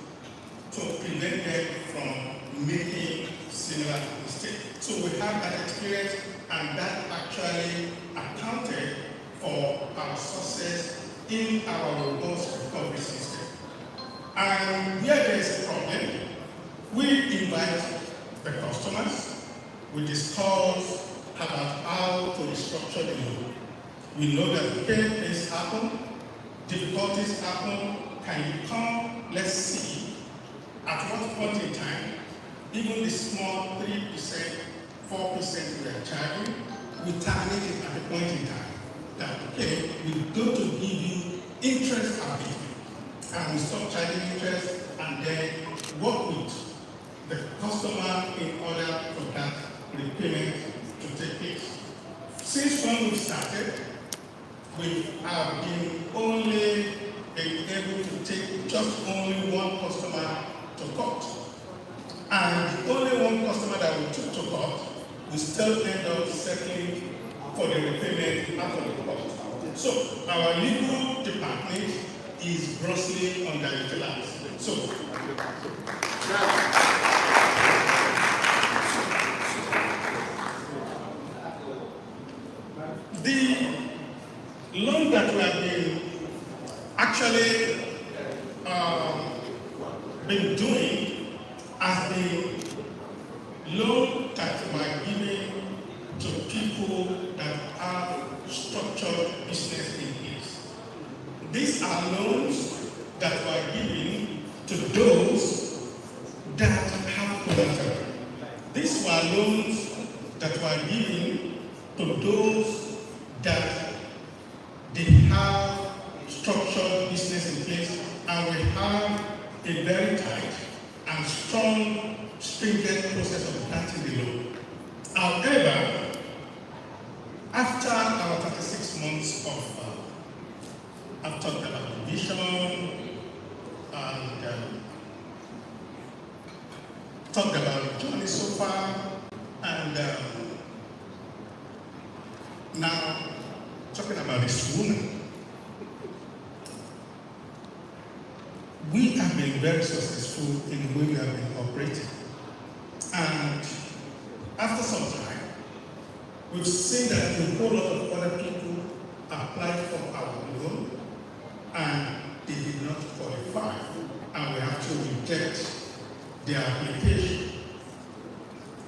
to prevent them from making similar mistakes. So we have that experience, and that actually accounted for our success in our robust recovery system. And where there is a problem, we invite the customers, we discuss about how to restructure the loan. We know that pain happen, difficulties happen. Can you come? Let's see at what point in time, even the small 3%, 4% we are charging, we terminate it at the point in time that, okay, we're going to give you interest abatement, and we stop charging interest and then work with the customer in order for that repayment to take place. Since when we started, we have been only able to take just only one customer to court. And the only one customer that we took to court, we still end up settling for the repayment after the court. So our legal department is grossly underutilized. So the loan that we have been actually been doing has been loan that we are giving to people that have structured business in place. These are loans that we are giving to those that have collateral. These were loans that we are giving to those that they have structured business in place have a very tight and strong, stringent process of granting the loan. However, after our 36 months of, I've talked about the vision and talked about the journey so far, and now talking about this woman. We have been very successful in the way we have been operating. And after some time, we've seen that a whole lot of other people applied for our loan and they did not qualify, and we have to reject their application.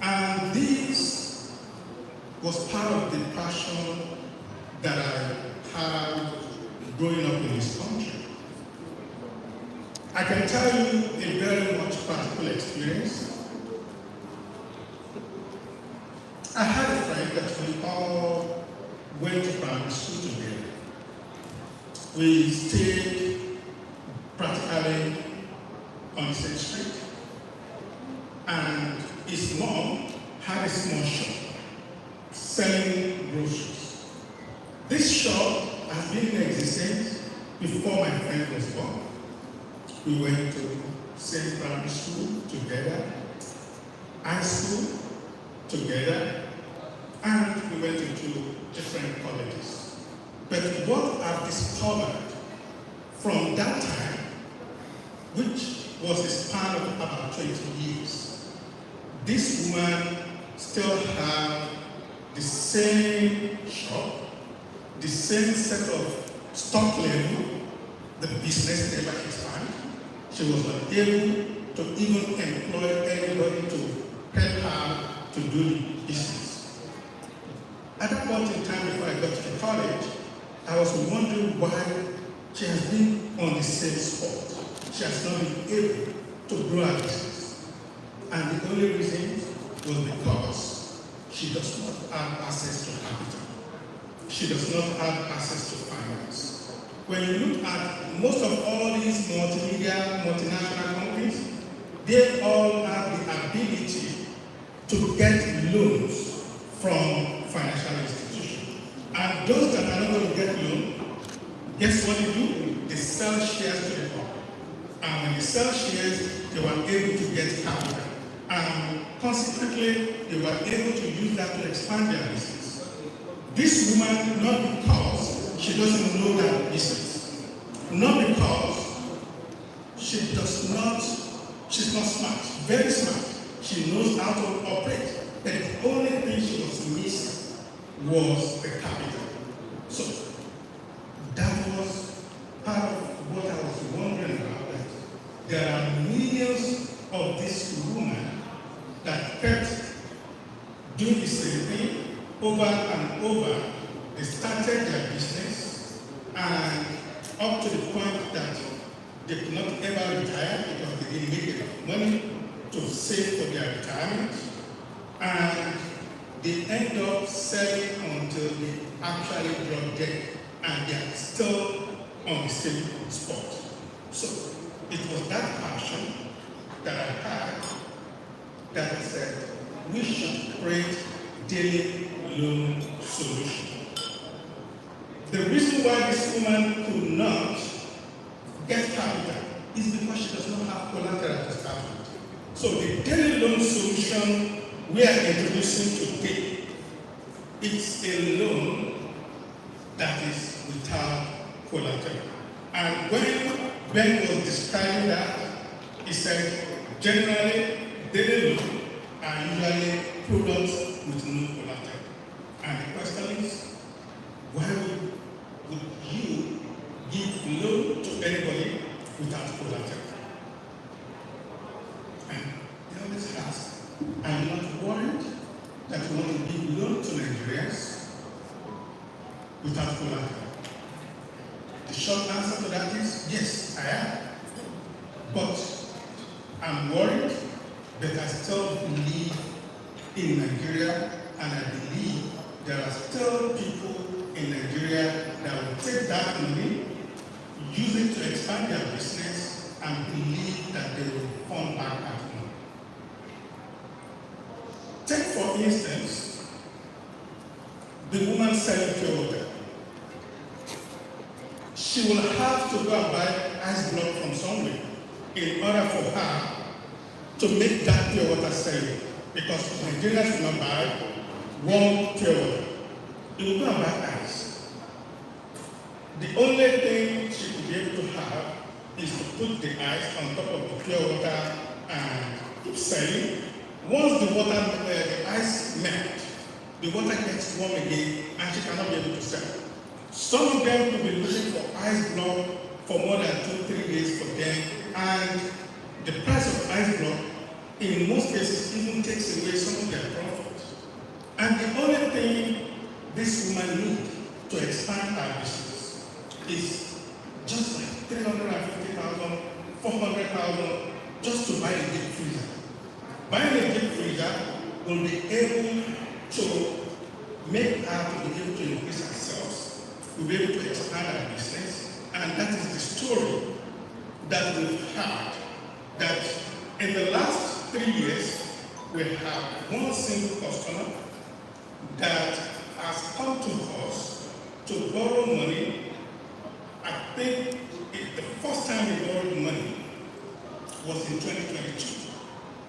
And this was part of the passion that I had growing up in this country. I can tell you a very much practical experience. I had a friend that we all went to primary school together. We stayed practically on the same street. And his mom had a small shop selling groceries. This shop has been in existence before my friend was born. We went to same primary school together, high school together, and we went into different colleges. But what I've discovered from that time, which was a span of about 20 years, this woman still had the same shop, the same set of stock level. The business never expanded. She was not able to even employ anybody to help her to do the business. At that point in time, before I got to college, I was wondering why she has been on the same spot. She has not been able to grow her business. And the only reason was because she does not have access to capital. She does not have access to finance. When you look at most of all these multimedia, multinational companies, they all have the ability to get loans from financial institutions. And those that are not going to get loan, guess what they do? They sell shares to the public. And when they sell shares, they were able to get capital. And consequently, they were able to use that to expand their business. This woman, not because she doesn't know that business, not because she's not smart, very smart. She knows how to operate. But the only thing she was missing was the capital. So that was part of what I was wondering about. That there are millions of these women that kept doing the same thing over and over. They started their business, and up to the point that they could not ever retire because they didn't make enough money to save for their retirement, and they end up selling until they actually drop dead, and they are still on the same spot. So it was that passion that I had that I said we should create daily loan solution. The reason why this woman could not get capital is because she does not have collateral to start with. So the daily loan solution we are introducing today, it's a loan that is without collateral. And when Ben was describing that, he said, generally, daily loan are usually products with no collateral. And the question is, why would you give loan to anybody without collateral? And they always ask, are you not worried that you want to give loan to Nigerians without collateral? The short answer to that is yes, I am. But I'm worried, but I still believe in Nigeria, and I believe there are still people in Nigeria that will take that money, use it to expand their business, and believe that they will come back at home. Take for instance, the woman selling pure water. She will have to go and buy ice block from somewhere in order for her to make that pure water sell, because Nigerians will not buy warm pure water. They will go and buy ice. The only thing she could be able to have is to put the ice on top of the pure water and keep selling. Once the ice melts, the water gets warm again and she cannot be able to sell. Some of them will be looking for ice block for more than 2-3 days for them, and the price of ice block in most cases even takes away some of their profits. And the only thing this woman needs to expand her business is just like 350,000, 400,000 just to buy a deep freezer. Buying a deep freezer will be able to make her to be able to increase her sales, we'll be able to expand our business, and that is the story that we've had, that in the last 3 years, we have one single customer that has come to us to borrow money. I think the first time we borrowed money was in 2022.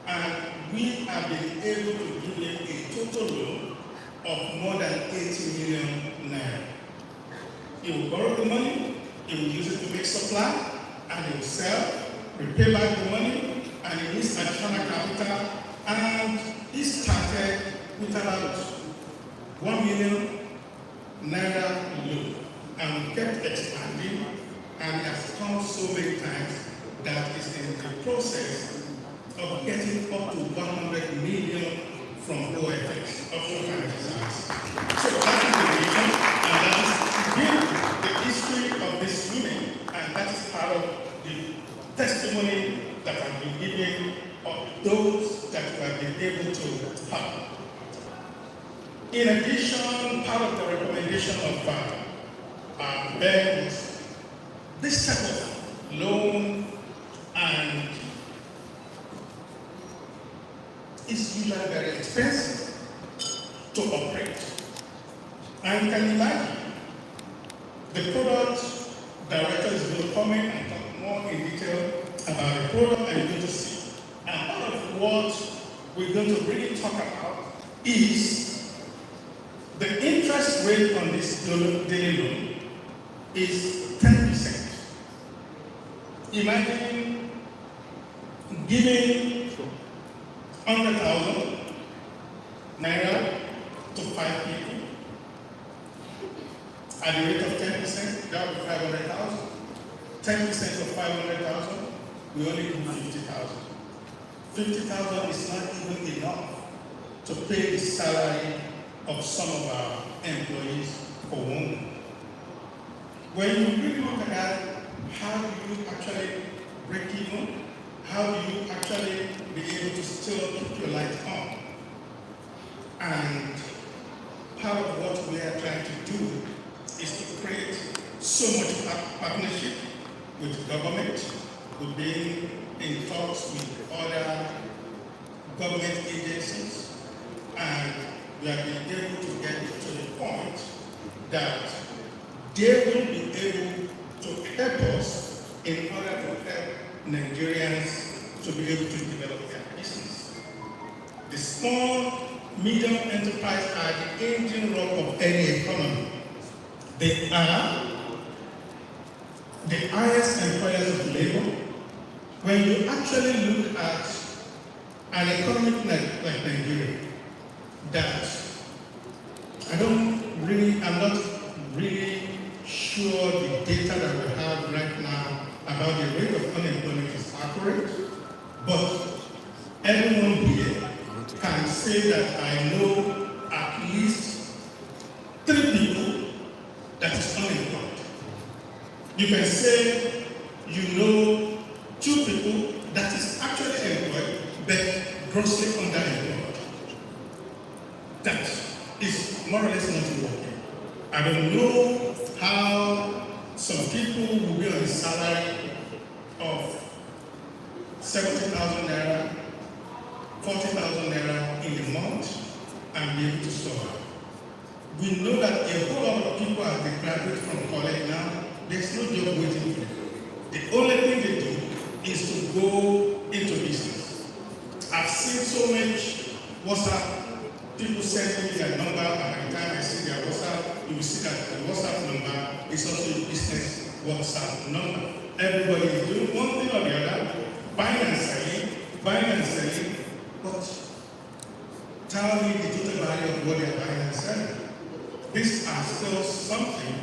And we have been able to give him a total loan of more than 80 million naira. He will borrow the money, he will use it to make supply, and he will sell, repay back the money, and he needs additional capital. And he started with about 1 million naira loan, and we kept expanding, and it has come so many times that it's in the process of getting up to 100 million from OFX, offshore financial services. So that is the reason, and that is the history of this women, and that is part of the testimony that I've been giving of those that we have been able to help. In addition, part of the recommendation of Ben was this type of loan and is usually very expensive to operate. And you can imagine, the product director is going to come in and talk more in detail about the product, and you're going to see. And part of what we're going to really talk about is the interest rate on this daily loan is 10%. Imagine giving 100,000 naira to 5 people at the rate of 10%, that would be 500,000. 10% of 500,000, we only give 50,000. 50,000 is not even enough to pay the salary of some of our employees for 1 month. When you really look at that, how do you actually break even? How do you actually be able to still keep your light on? And part of what we are trying to do is to create so much partnership with government. We've been in talks with other government agencies, and we have been able to get to the point that they will be able to help us in order to help Nigerians to be able to develop their business. The small, medium enterprise are the engine room of any economy. They are the highest employers of labor. When you actually look at an economy like Nigeria, that I'm not really sure the data that we have right now about the rate of unemployment is accurate, but everyone here can say that I know at least 3 people that is unemployed. You can say you know 2 people that is actually employed but grossly underemployed. That is more or less not working. I don't know how some people will be on a salary of 70,000 naira, 40,000 naira in a month and be able to survive. We know that a whole lot of people as they graduate from college now, there's no job waiting for them. The only thing they do is to go into business. I've seen so much WhatsApp, people send me their number, and by the time I see their WhatsApp, you will see that the WhatsApp number is also a business WhatsApp number. Everybody is doing one thing or the other, buying and selling, but tell me the total value of what they are buying and selling. These are still something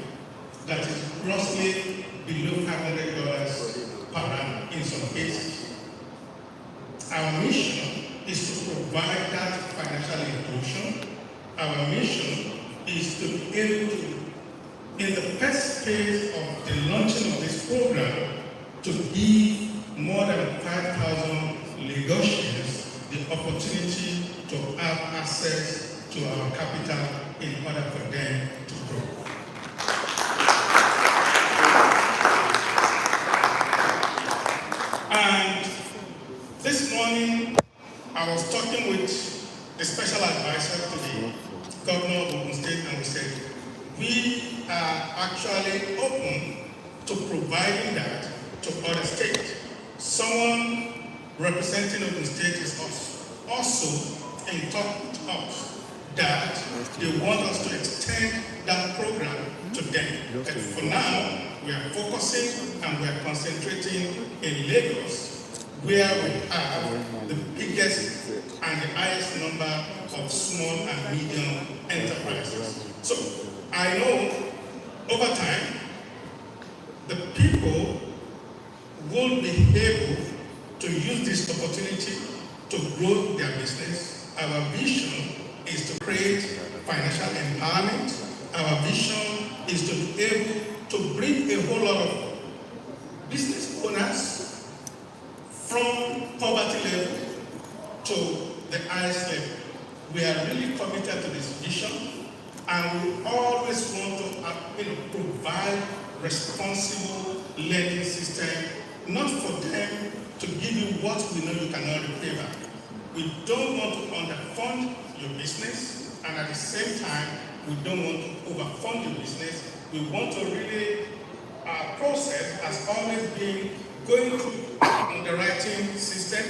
that is grossly below $500 per annum in some cases. Our mission is to provide that financial inclusion. Our mission is to be able to, in the first phase of the launching of this program, to give more than 5,000 Lagosians the opportunity to have access to our capital in order for them to grow. And this morning, I was talking with the special advisor to the governor of Ogun State, and we said, we are actually open to providing that to other states. Someone representing Ogun State is also in talk with us that they want us to extend that program to them. But for now, we are focusing and we are concentrating in Lagos, where we have the biggest and the highest number of small and medium enterprises. So I know over time, the people will be able to use this opportunity to grow their business. Our vision is to create financial empowerment. Our vision is to be able to bring a whole lot of business owners from poverty level to the highest level. We are really committed to this vision, and we always want to provide responsible lending system, not for them to give you what we know you cannot repay back. We don't want to underfund your business, and at the same time, we don't want to overfund your business. We want to really, our process has always been going through underwriting system,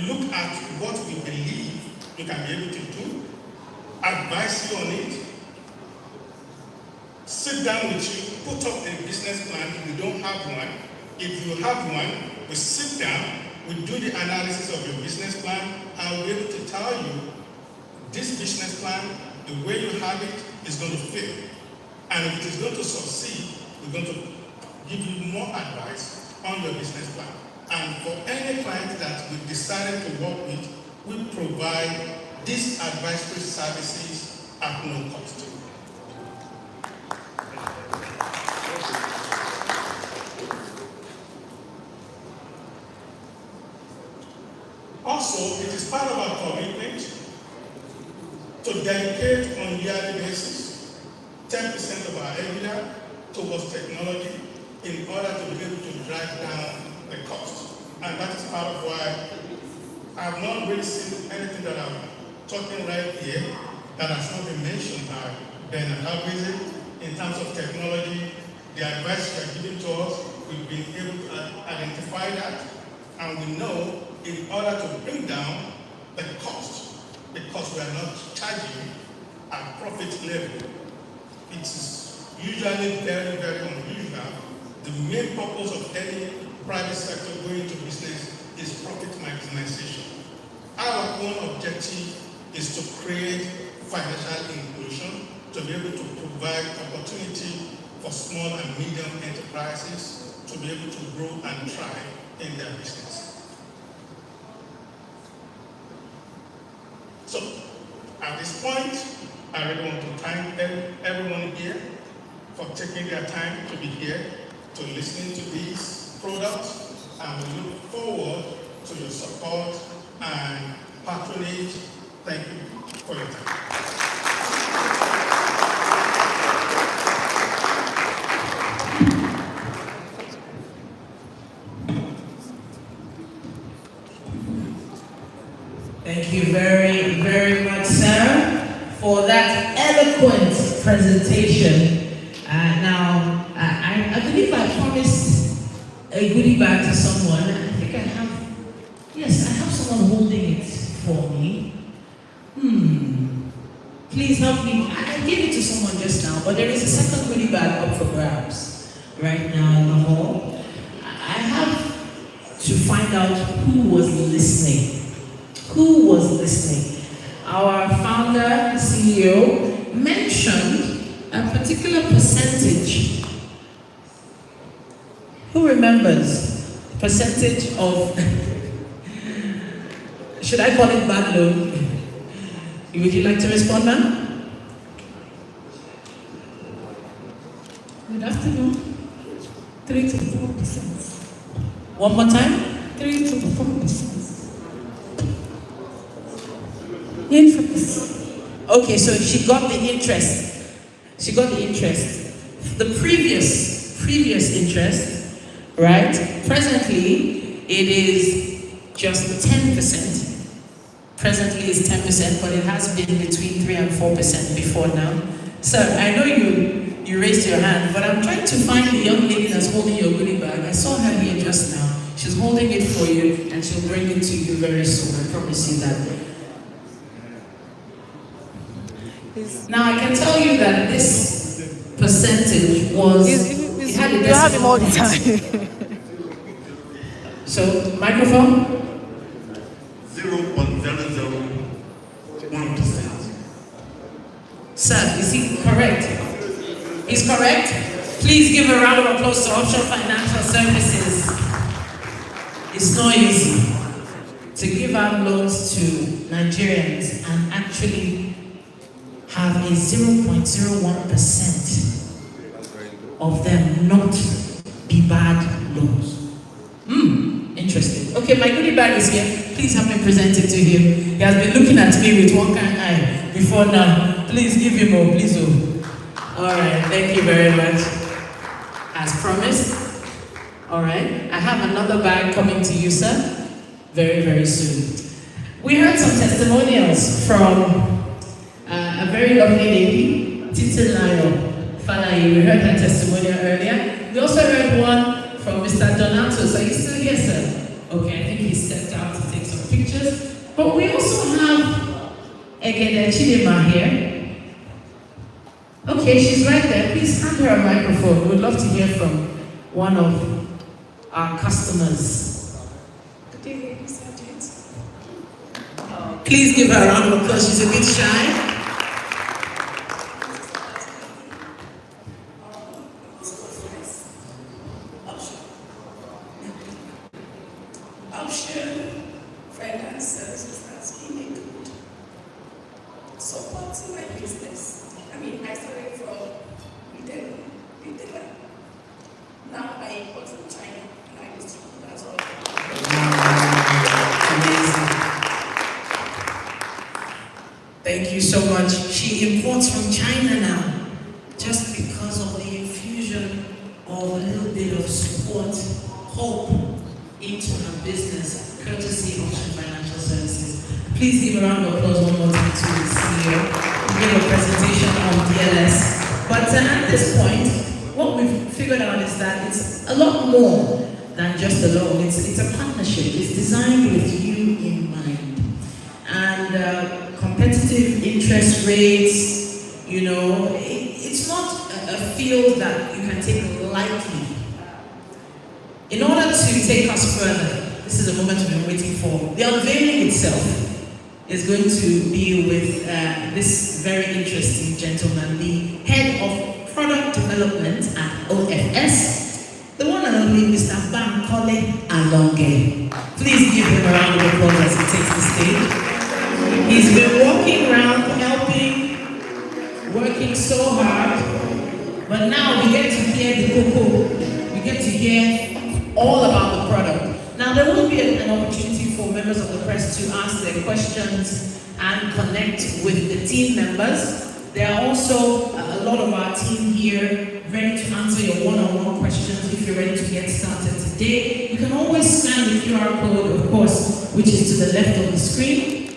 look at what we believe you can be able to do, advise you on it, sit down with you, put up a business plan if you don't have one. If you have one, we sit down, we do the analysis of your business plan, and we'll be able to tell you this business plan, the way you have it, is going to fail. And if it is going to succeed, we're going to give you more advice on your business plan. And for any client that we decided to work with, we provide these advisory services at no cost. Also, it is part of our commitment to dedicate on a yearly basis 10% of our area towards technology in order to be able to drive down the cost. And that is part of why I have not really seen anything that I'm talking right here that has not been mentioned by Ben and Alvise in terms of technology. The advice you are giving to us, we've been able to identify that, and we know in order to bring down the cost, because we are not charging at profit level. It is usually very, very unusual. The main purpose of any private sector going into business is profit maximization. Our own objective is to create financial inclusion, to be able to provide opportunity for small and medium enterprises to be able to grow and thrive in their business. So, at this point, I really want to thank everyone here for taking their time to be here, to listening to these products, and we look forward to your support and patronage. Thank you for your time. Thank you very, very much, sir, for that eloquent presentation. I believe I promised a goodie bag to someone. I think I have, yes, I have someone holding it for me. Please help me. I gave it to someone just now, but there is a second goodie bag up for grabs right now in the hall. I have to find out who was listening. Who was listening? Our founder, CEO, mentioned a particular percentage. Who remembers? Percentage of, should I call it bad loan? Would you like to respond, ma'am? Good afternoon. 3 to 4%. One more time? 3 to 4%. Interest. Okay, so she got the interest. She got the interest. The previous interest, right? Presently, it is just 10%. Presently is 10%, but it has been between 3 and 4% before now. Sir, I know you raised your hand, but I'm trying to find the young lady that's holding your goodie bag. I saw her here just now. She's holding it for you, and she'll bring it to you very soon. I promise you that. Now I can tell you that this percentage was. It had a you have him all the decimal time. point. So microphone. 0.001%. Sir, is he correct? He's correct? Please give a round of applause to Offshore Financial Services. It's not easy to give out loans to Nigerians and actually have a 0.01% of them not be bad loans. Interesting. Okay, my goodie bag is here. Please help me present it to him. He has been looking at me with one kind eye before now. Please give him more, please. All right, thank you very much. As promised. All right, I have another bag coming to you, sir, very, very soon. We heard some testimonials from a very lovely lady, Titilayo Falaye. We heard her testimonial earlier. We also heard one from Mr. Donato. Are you still here, sir? Okay, I think he stepped out to take some pictures. But we also have Egede Chidema here. Okay, she's right there. Please hand her a microphone. We'd love to hear from one of our customers. Good evening, Sergeant. Please give her a round of applause. She's a bit shy. Option finance services that's been a good support to my business. I mean, I started from retailer. Now I import from China and I distribute as well. Amazing. Thank you so much. She imports from China now, just because of the infusion of a little bit of support, hope into her business, courtesy of Offshore Financial Services. Please give a round of applause one more time to the CEO. We gave a presentation on DLS. But at this point, what we've figured out is that it's a lot more than just a loan. It's a partnership. It's designed with you in mind. And competitive interest rates, it's not a field that you can take lightly. In order to take us further, this is a moment we've been waiting for. The unveiling itself is going to be with this very interesting gentleman, the head of product development at OFS, the one and only Mr. Bankole Alonge. Please give him a round of applause as he takes the stage. He's been walking around helping, working so hard, but now we get to hear the cocoa. We get to hear all about the product. Now there will be an opportunity for members of the press to ask their questions and connect with the team members. There are also a lot of our team here ready to answer your one-on-one questions if you're ready to get started today. You can always scan the QR code, of course, which is to the left of the screen.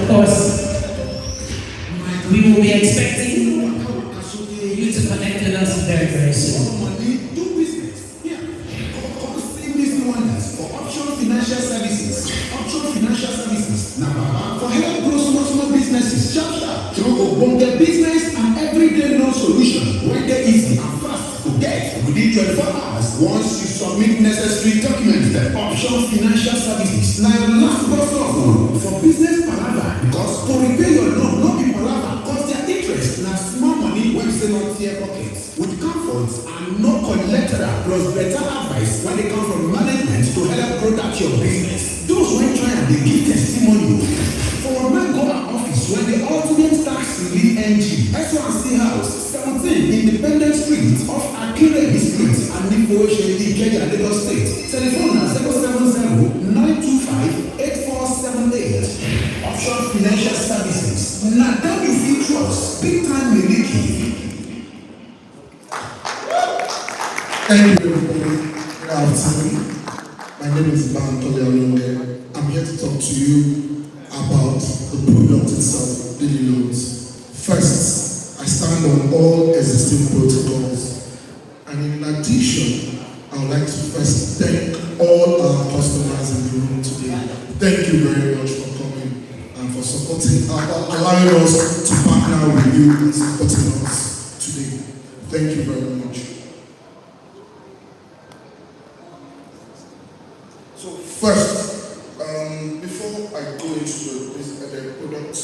of course, we will be expecting you to connect with us very, very soon. Do business. Yeah. See these wonders for optional financial services. Optional financial services. Now, for help grow small businesses. Sharp. Through the business and everyday loan solution. When they're easy and fast to get within 24 hours. Once you submit necessary documents, the optional financial services. Now, last but not least, for business palaver. Because to repay your loan, not be palaver. Because their interest now small money when they not your pockets. With comfort and no collateral plus better advice when they come from management to help grow that your business. Those when try and they give testimony for men go our office when the ultimate tax relief NG S1C House 17 Independent Street off Akire Street and Nifoche Ikeja Lagos State. Telephone na 070-925-8478. Option Financial Services. Na that you fit trust. Big time miliki. Thank you, everybody. Good afternoon. My name is Bankole Alonge. I'm here to talk to you about the product itself, daily loans. First, I stand on all existing protocols. And in addition, I would like to first thank all our customers in the room today. Thank you very much for coming and for supporting, allowing us to partner with you and supporting us today. Thank you very much. So first, before I go into the product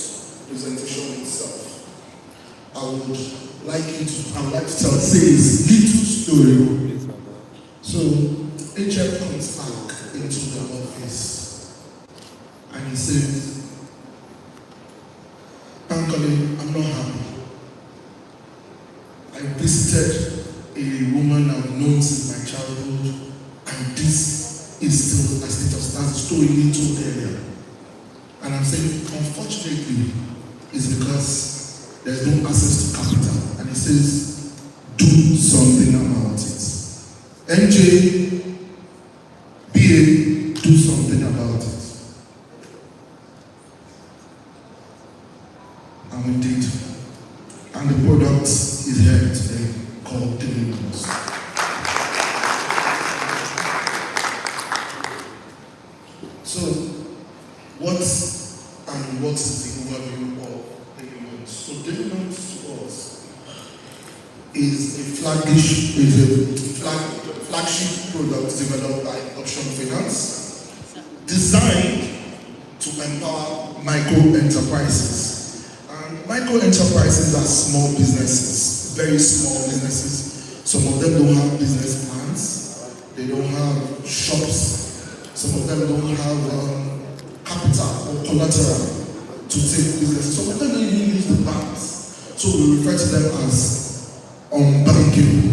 presentation itself, I would like to say this little story. So HF comes back into the office and he says, Bankole, I'm not happy. I visited a woman I've known since my childhood, and this is still a status. That's the story we told earlier. And I'm saying, unfortunately, it's because there's no access to capital. And he says, do something about it. MJ, BA, do something about it. And we did. And the product is here today called Delivers. So, what is the overview of daily loans? So, daily loans to us is a flagship product developed by Option Finance, designed to empower micro enterprises. And micro enterprises are small businesses, very small businesses. Some of them don't have business plans, they don't have shops. Some of them don't have capital or collateral to take business. Some of them don't even use the banks. So we refer to them as unbankable.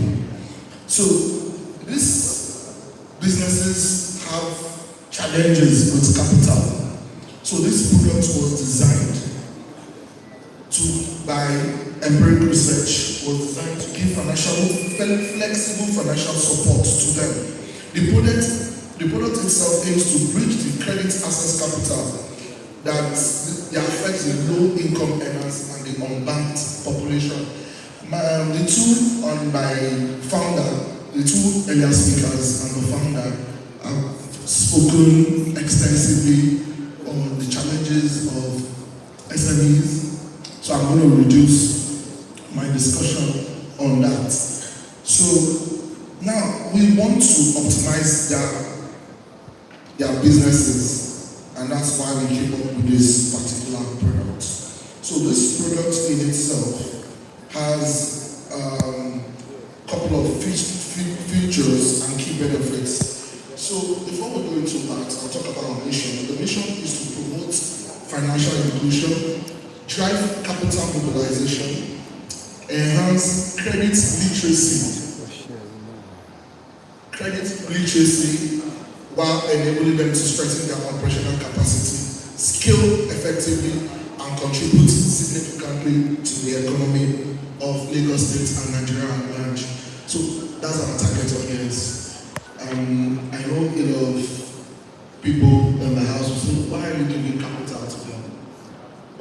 So these businesses have challenges with capital. So this product was designed by empirical research, was designed to give flexible financial support to them. The product itself aims to bridge the credit access capital that affects the low-income earners and the unbanked population. The two earlier speakers and the founder have spoken extensively on the challenges of SMEs, so I'm going to reduce my discussion on that. So now we want to optimize their businesses, and that's why we came up with this particular product. So this product in itself has a couple of features and key benefits. So before we go into that, I'll talk about our mission. The mission is to promote financial inclusion, drive capital mobilization, enhance credit literacy, while enabling them to strengthen their operational capacity, scale effectively, and contribute significantly to the economy of Lagos State and Nigeria at large. So that's our target audience. I know a lot of people in the house will say, why are you giving capital to them?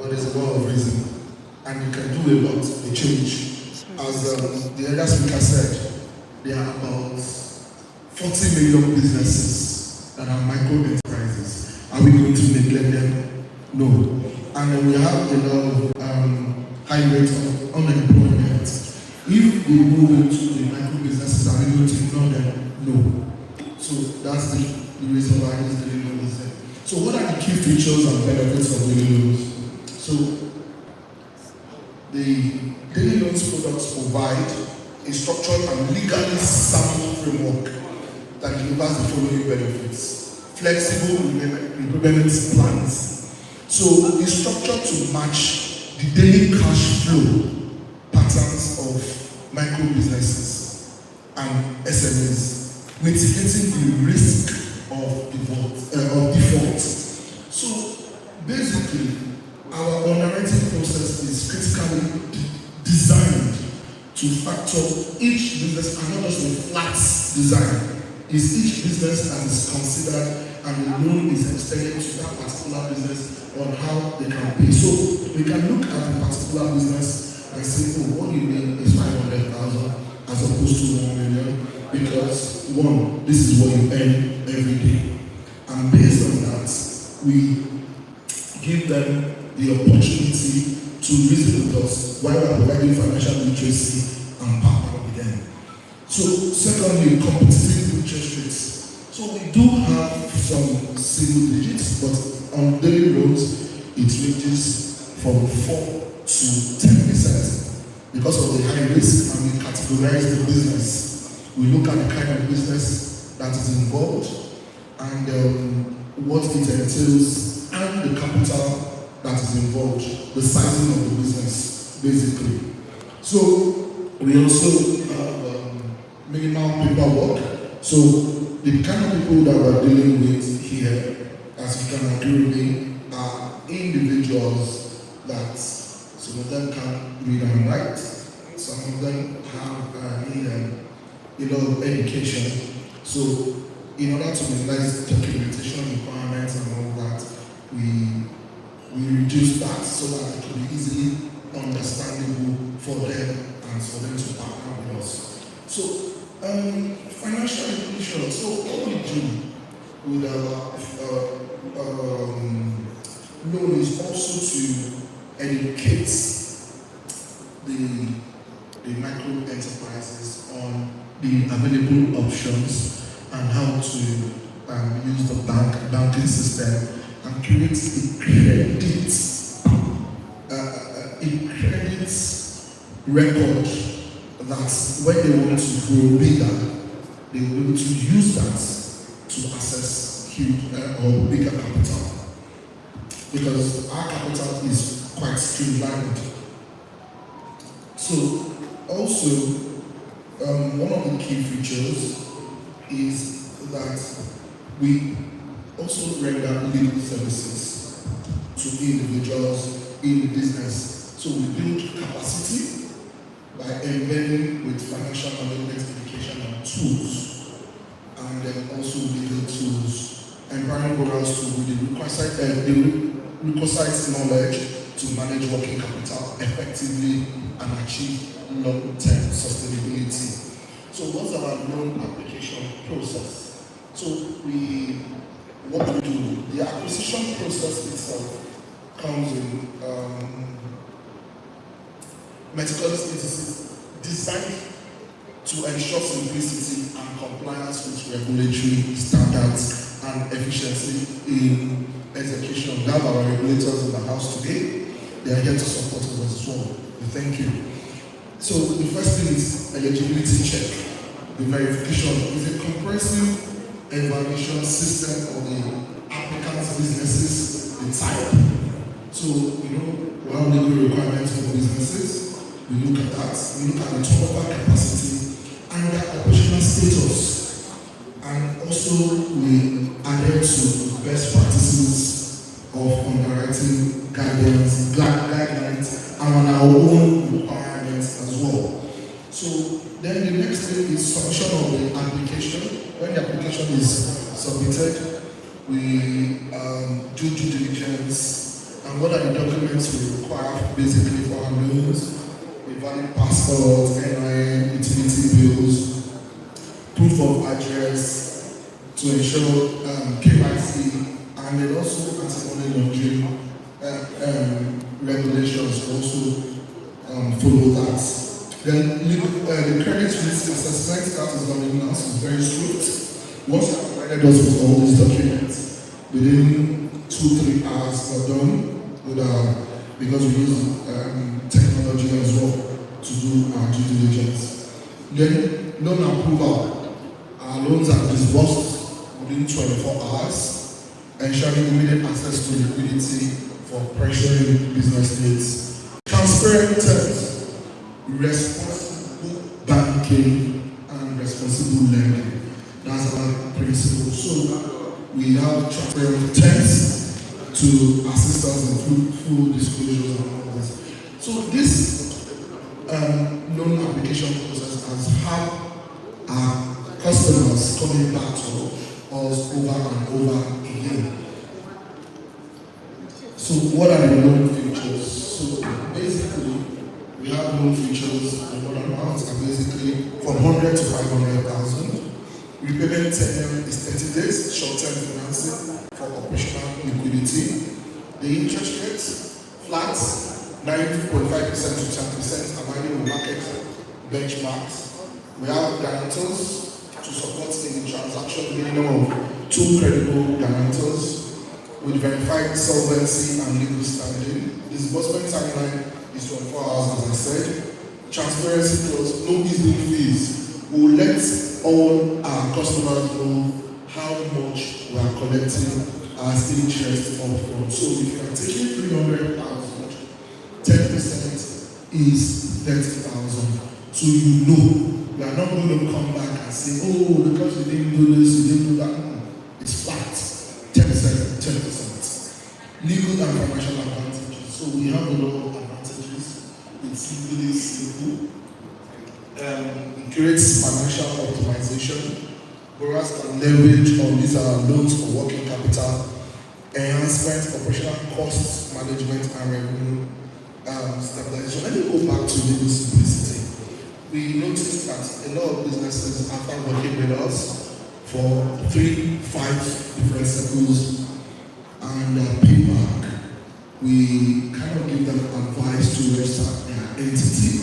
but there's a lot of reason. And you can do a lot to change. As the other speaker said, there are about 40 million businesses that are micro enterprises. Are we going to neglect them? No. And we have a lot of high rate of unemployment. If we move into the micro businesses, are we going to ignore them? No. So that's the reason why this daily loan is there. So what are the key features and benefits of daily loans? So the daily loans products provide a structured and legally sound framework that delivers the following benefits. Flexible repayment plans. So it's structured to match the daily cash flow patterns of micro businesses and SMEs, mitigating the risk of default. So basically, our underwriting process is critically designed to factor each business, and not just a flat design. It's each business that is considered, and the loan is extended to that particular business on how they can pay. So we can look at a particular business and say, oh, what you need is 500,000 as opposed to 1 million, because one, this is what you earn every day. And based on that, we give them the opportunity to reason with us while we are providing financial literacy and partner with them. So, secondly, competitive interest rates. So we do have some single digits, but on daily loans, it ranges from 4 to 10% because of the high risk, and we categorize the business. We look at the kind of business that is involved and what it entails and the capital that is involved, the sizing of the business, basically. So we also have minimal paperwork. So the kind of people that we're dealing with here, as you can agree with me, are individuals that some of them can read and write, some of them have need a lot of education. So in order to minimize documentation requirements and all that, we reduce that so that it can be easily understandable for them and for them to partner with us. So financial inclusion. So what we do with our loan is also to educate the micro enterprises on the available options and how to use the banking system and create a credit record that when they want to grow bigger, they will be able to use that to access huge or bigger capital. Because our capital is quite streamlined. So also, one of the key features is that we also render legal services to individuals in the business. So we build capacity by embedding with financial management education and tools, and then also legal tools, empowering borrowers with the requisite knowledge to manage working capital effectively and achieve long-term sustainability. So what's our loan application process? So what we do, the acquisition process itself comes in meticulously designed to ensure simplicity and compliance with regulatory standards and efficiency in execution. We have our regulators in the house today. They are here to support us as well. We thank you. So the first thing is eligibility check. The verification is a comprehensive evaluation system of the applicant's businesses, the type. So, we have legal requirements for businesses. We look at that. We look at the turnover capacity and their operational status. And also, we adhere to best practices of underwriting guidelines and our own requirements as well. So, then the next thing is submission of the application. When the application is submitted, we do due diligence And what are the documents we require basically for our loans? A valid passport, NIN, utility bills, proof of address to ensure KYC, and then also anti-money laundering regulations also follow that. Then the credit risk assessment that is running now is very strict. Once you have provided us with all these documents, within 2-3 hours we're done with because we use technology as well to do our due diligence. Then loan approval. Our loans are disbursed within 24 hours, ensuring immediate access to liquidity for pressuring business needs. Transparent terms, responsible banking, and responsible lending. That's our principle. So we have transparent terms to assist us in full disclosures and all this. So this loan application process has had our customers coming back to us over and over again. So what are the loan features? So basically, we have loan features. The loan amounts are basically from 100 to 500,000. Repayment tenure is 30 days, short-term financing for operational liquidity. The interest rates, flat, 9.5% to 10%, aligning with market benchmarks. We have guarantors to support in the transaction, minimum of 2 credible guarantors with verified solvency and legal standing. Disbursement timeline is 24 hours, as I said. Transparency clause, no easing fees. We will let all our customers know how much we are collecting as interest upfront. So if you are taking 300,000, 10% is 30,000. So you know we are not going to come back and say, oh, because you didn't do this, you didn't do that. No, it's flat, 10%, 10%. Legal and financial advantages. So we have a lot of advantages. It's really simple. It creates financial optimization. Borrowers can leverage on these loans for working capital, enhancement, operational cost management, and revenue stabilization. Let me go back to legal simplicity. We noticed that a lot of businesses, after working with us for 3-5 different circles and payback, we kind of give them advice to register their entity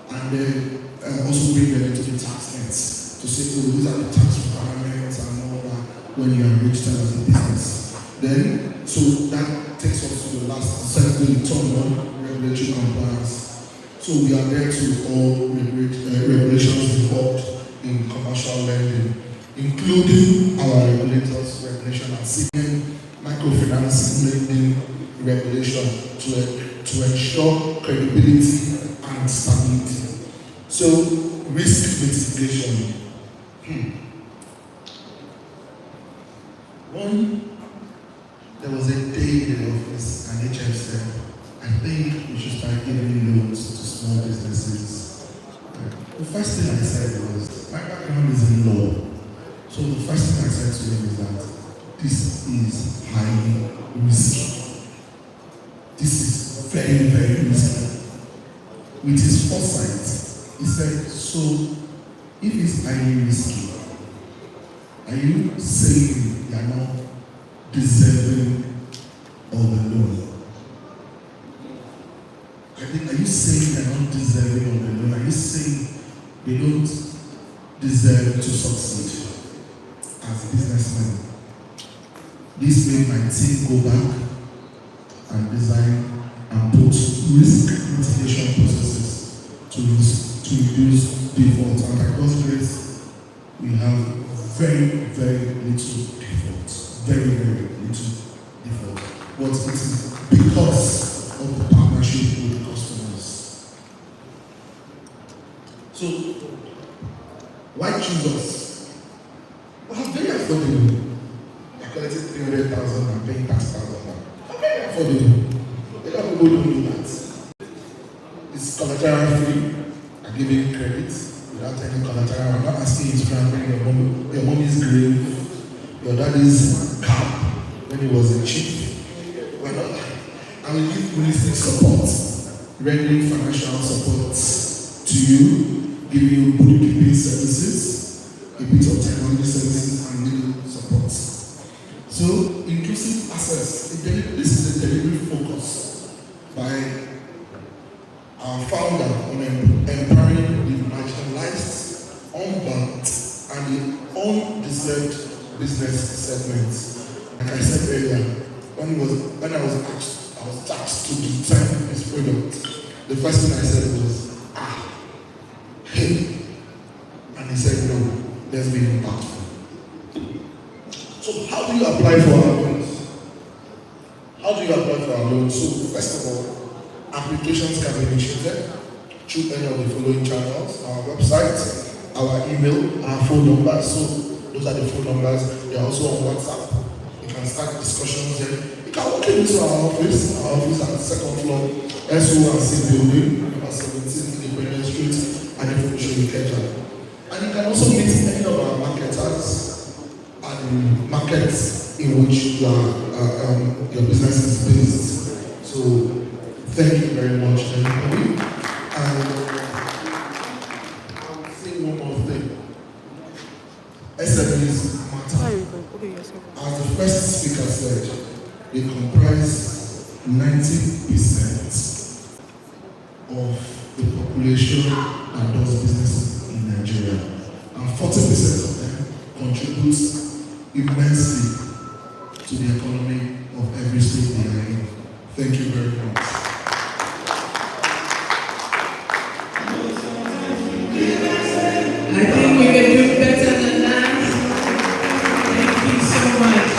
and then also bring them into the tax nets to say, oh, these are the tax requirements and all that when you are registered as a business. Then, so that takes us to the last second turn on regulatory compliance. So we are there to all regulations involved in commercial lending, including our regulators' regulation and seeking microfinance lending regulation to ensure credibility and stability. So, risk mitigation. There was a day in the office, and HM said, I think we should start giving loans to small businesses. The first thing I said was, my background is in law. So the first thing I said to him is that this is highly risky. This is very, very risky. With his foresight, he said, so if it's highly risky, are you saying you are not deserving of the loan? Are you saying they are not deserving of the loan? Are you saying they don't deserve to succeed as businessmen? This made my team go back and design and put risk mitigation processes to reduce default. And by God's grace, we have very, very little default. Very, very little default. But it is because of the partnership with the customers. So, why choose us? We are very affordable. I collected 300,000 and paying tax 1,000. Very affordable. A lot of people don't do that. It's collateral free. I give you credit without any collateral. I'm not asking you to try and bring your mommy's grave, your daddy's cap when he was a chief. We're not. I will give holistic support, rendering financial support to you, giving you bookkeeping services, a bit of technology services, and legal support. So, inclusive access, this is a deliberate focus by our founder on empowering the marginalized, unbanked, and the undeserved business segments. Like I said earlier, when I was tasked to design this product, the first thing I said was, hey, and he said, no, let's be impactful. So how do you apply for our loans? How do you apply for our loans? So first of all, applications can be initiated through any of the following channels: our website, our email, our phone numbers. So those are the phone numbers. They are also on WhatsApp. You can start discussions there. You can walk into our office. Our office at the second floor, SO&C building, number 17, Independence Street, and Information Ikeja. And you can also meet any of our marketers at the markets in which your business is based. So thank you very much, everybody. And I'll say one more thing. SMEs matter. As the first speaker said, they comprise 90% of the population that does business in Nigeria. And 40% of them contributes immensely to the economy of every state they are in. Thank you very much. I think we can do better than that. Thank you so much.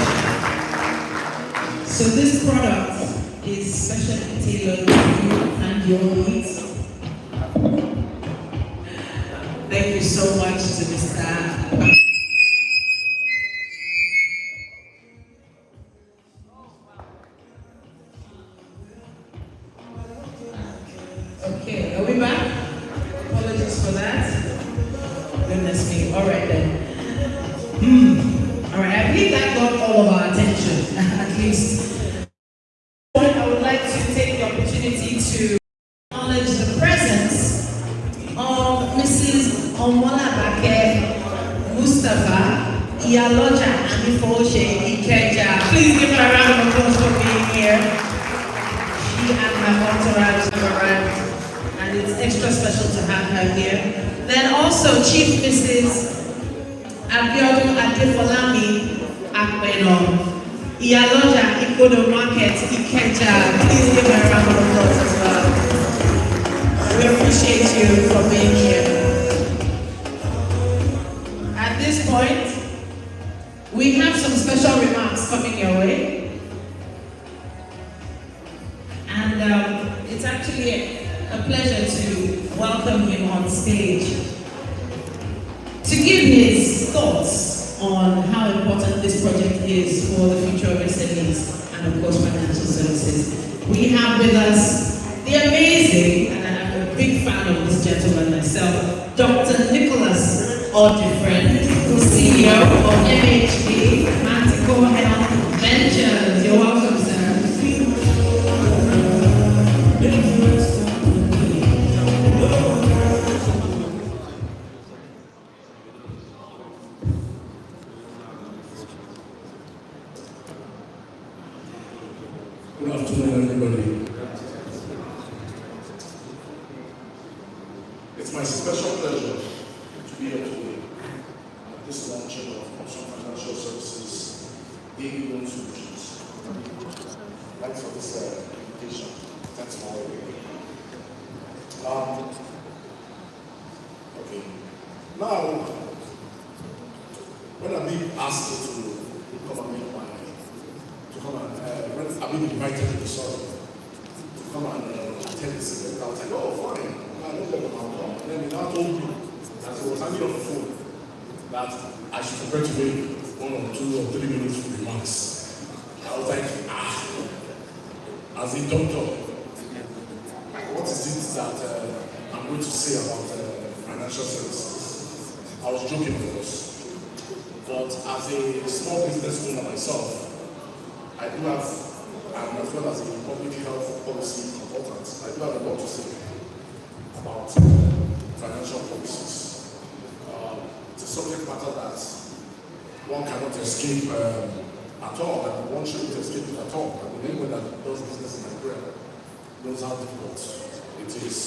So this product is specially tailored to you and your needs. Thank you so much to Mr. Okay, are we back? Apologies for that. Goodness me. All right then. All right, I believe that got all of our attention, at least. I would like to take the opportunity to acknowledge the presence of Mrs. Omolabake Mustafa Iyaloja Amifoshe Ikeja. Please give her a round of applause for being here. She and her entourage have arrived, and it's extra special to have her here. Then also Chief Mrs. Abiodun Adefolami Akpeno Iyaloja Ikodo Market Ikeja. Please give her a round of applause as well. We appreciate you for being here. At this point, we have some special remarks coming your way. And it's actually a pleasure to welcome him on stage to give his thoughts on how important this project is for the future of SMEs and of course financial services. We have with us the amazing, and I'm a big fan of this gentleman myself, Dr. Nicholas Odifren, the CEO of MHD, Manticore Health Ventures. You're welcome, sir. Good afternoon, everybody. It's my special pleasure to be here today at this launching of Option Financial Services Daily Loan Solutions. Thanks for this invitation. Thanks for having me. Okay. Now, when I'm being asked to come and make when I've been invited to the sorry to come and attend this event, I was like, oh, fine, no problem, I'll come. And then he now told me, as he was hanging on the phone, that I should prepare to make 1 or 2 or 3 minutes remarks. I was like, as a doctor, what is it that I'm going to say about financial services? I was joking, of course, but as a small business owner myself, I do have and as well as a public health policy consultant, I do have a lot to say about financial policies. It's a subject matter that one cannot escape at all, and one shouldn't escape it at all. And anyone that does business in Nigeria knows how difficult it is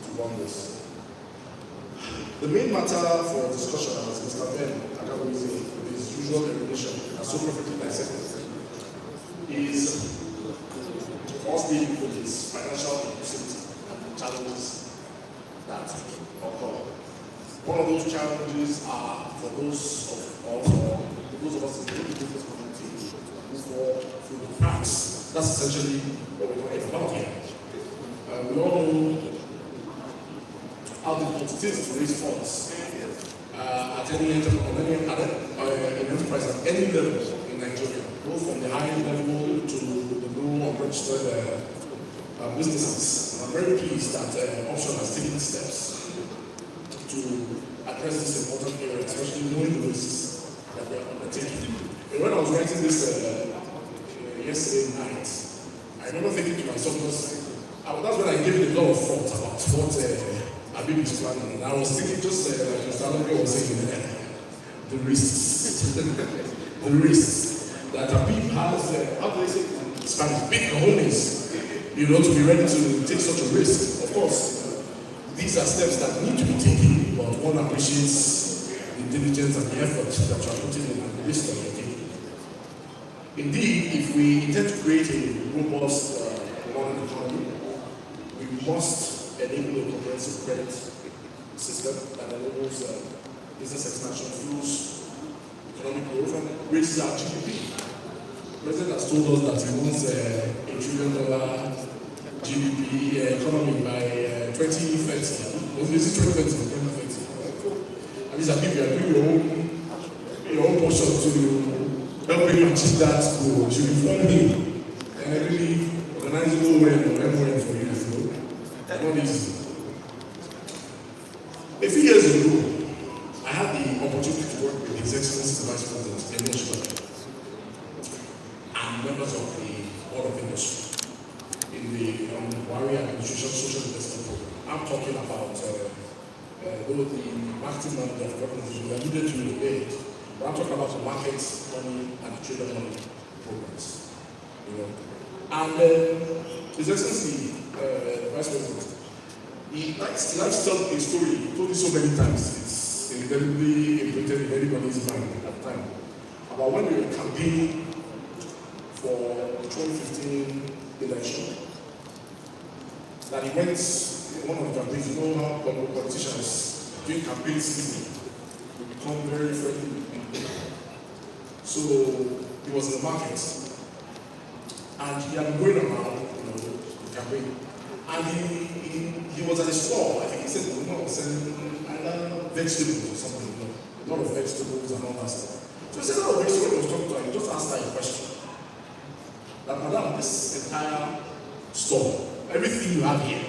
to run this. The main matter for discussion, as Mr. Ben Akawizi, with his usual recognition, and so perfectly dissected, is us dealing with his financial inclusivity and the challenges that occur. One of those challenges are for those of us in the business community who fall through the cracks. That's essentially what we're talking about here. We all know how difficult it is to raise funds at any enterprise at any level in Nigeria, both from the high level to the low unregistered businesses. And I'm very pleased that Option has taken steps to address this important area, especially knowing the risks that they are undertaking. And when I was writing this yesterday night, I remember thinking to myself, that's when I gave it a lot of thought about what Abib is planning. And I was thinking, just like Mr. Alonso was saying, the risks. The risks that Abib has, how do they say in Spanish, big cojones, to be ready to take such a risk. Of course, these are steps that need to be taken, but one appreciates the diligence and the effort that you are putting in and the risk that you are taking. Indeed, if we intend to create a robust modern economy, we must enable a comprehensive credit system that enables business expansion, fuels economic growth, and raises our GDP. The President has told us that he wants $1 trillion GDP economy by 2030. Is it 2030 or 2030? At least I think you are doing your own portion to helping you achieve that goal. You inform him and I really organize a goal and for you. Not easy. A few years ago, I had the opportunity to work with His Excellency the Vice President and members of the Board of Industry in the Wari Administration Social Investment Program. I'm talking about the marketing manager of government, we alluded to in the debate, but I'm talking about the market money and the trader money programs. And His Excellency the Vice President, he likes to tell a story. He told it so many times. It's indelibly imprinted in anybody's mind at the time. About when we were campaigning for the 2015 election, that he went in one of the campaigns. You know how politicians during campaign season we become very friendly with people. So he was in the market, and he had been going around, the campaign. And he was at a store. I think he said, selling either vegetables or something, a lot of vegetables and all that stuff. So he said, when he was talking to her, he just asked her a question. That, madam, this entire store, everything you have here,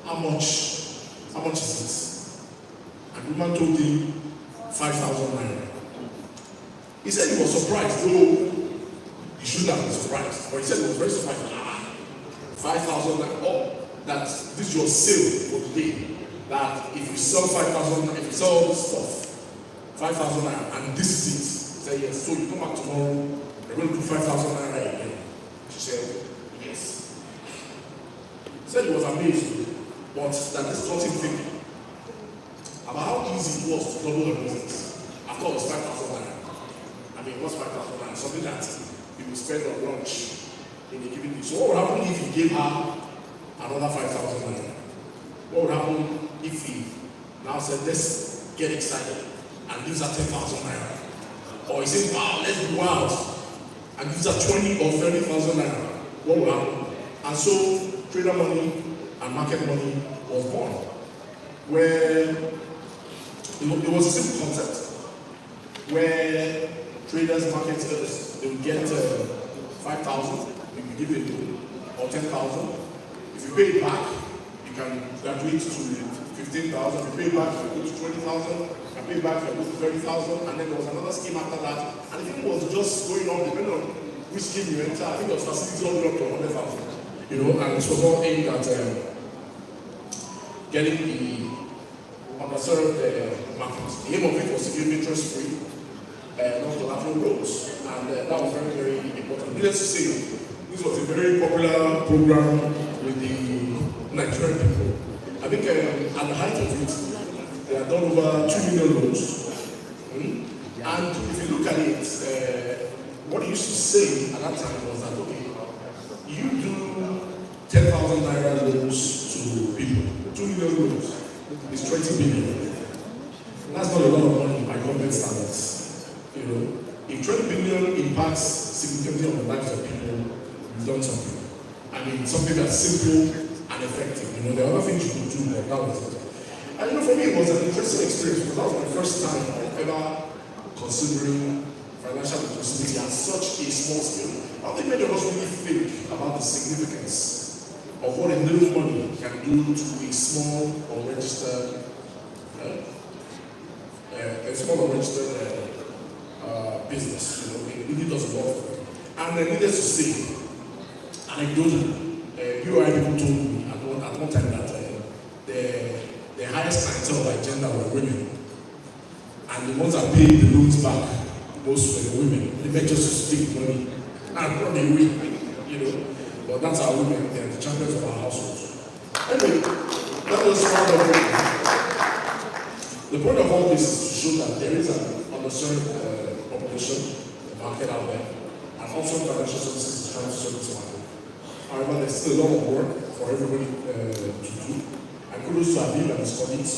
how much is it? And the woman told him 5,000 naira. He said he was surprised, though he shouldn't have been surprised. But he said he was very surprised. 5,000 naira. Oh, that this is your sale for the day. That if you sell 5,000, if you sell all this stuff, 5,000 naira, and this is it. He said, yes. So you come back tomorrow, they're going to do 5,000 naira again. She said, yes. He said he was amazed, but that this got him thinking about how easy it was to double her business. After all, it was 5,000 naira. I mean, it was 5,000 naira, something that he would spend on lunch in a given day. So what would happen if he gave her another 5,000 naira? What would happen if he now said, let's get excited and gives her 10,000 naira? Or he says, wow, let's be wild and gives her 20 or 30,000 naira? What would happen? And so trader money and market money was born, where it was a simple concept, where traders, marketers, they would get 5,000, you can give it or 10,000. If you pay it back, you can graduate to 15,000. If you pay back, you go to 20,000. You can pay back, you go to 30,000. And then there was another scheme after that. And the thing was just going on depending on which scheme you enter, I think it was facility all the way up to 100,000. You know, and this was all aimed at getting the underserved markets. The aim of it was to give interest-free, non-collateral loans, and that was very, very important. Needless to say, this was a very popular program with the Nigerian people. I think at the height of it, they had done over 2 million loans. And if you look at it, what they used to say at that time was that, okay, you do 10,000 naira loans to people, 2 million loans is 20 billion. That's not a lot of money by government standards. You know, if 20 billion impacts significantly on the lives of people, you've done something. I mean, something that's simple and effective. You know, there are other things you could do, but that was it. And you know, for me, it was an interesting experience because that was my first time ever considering financial inclusivity at such a small scale. I think many of us really think about the significance of what a little money can do to a small unregistered, business. You know, it really does a lot for them. And needless to say, anecdotally, UI people told me at one time that the highest clientele by gender were women. And the ones that paid the loans back, most were the women. They make just to take money and run away, you know. But that's our women, they're the champions of our households. Anyway, that was one of the point of all this is to show that there is an underserved population, market out there, and also financial services is trying to serve this market. However, there's still a lot of work for everybody to do. And kudos to Abib and his colleagues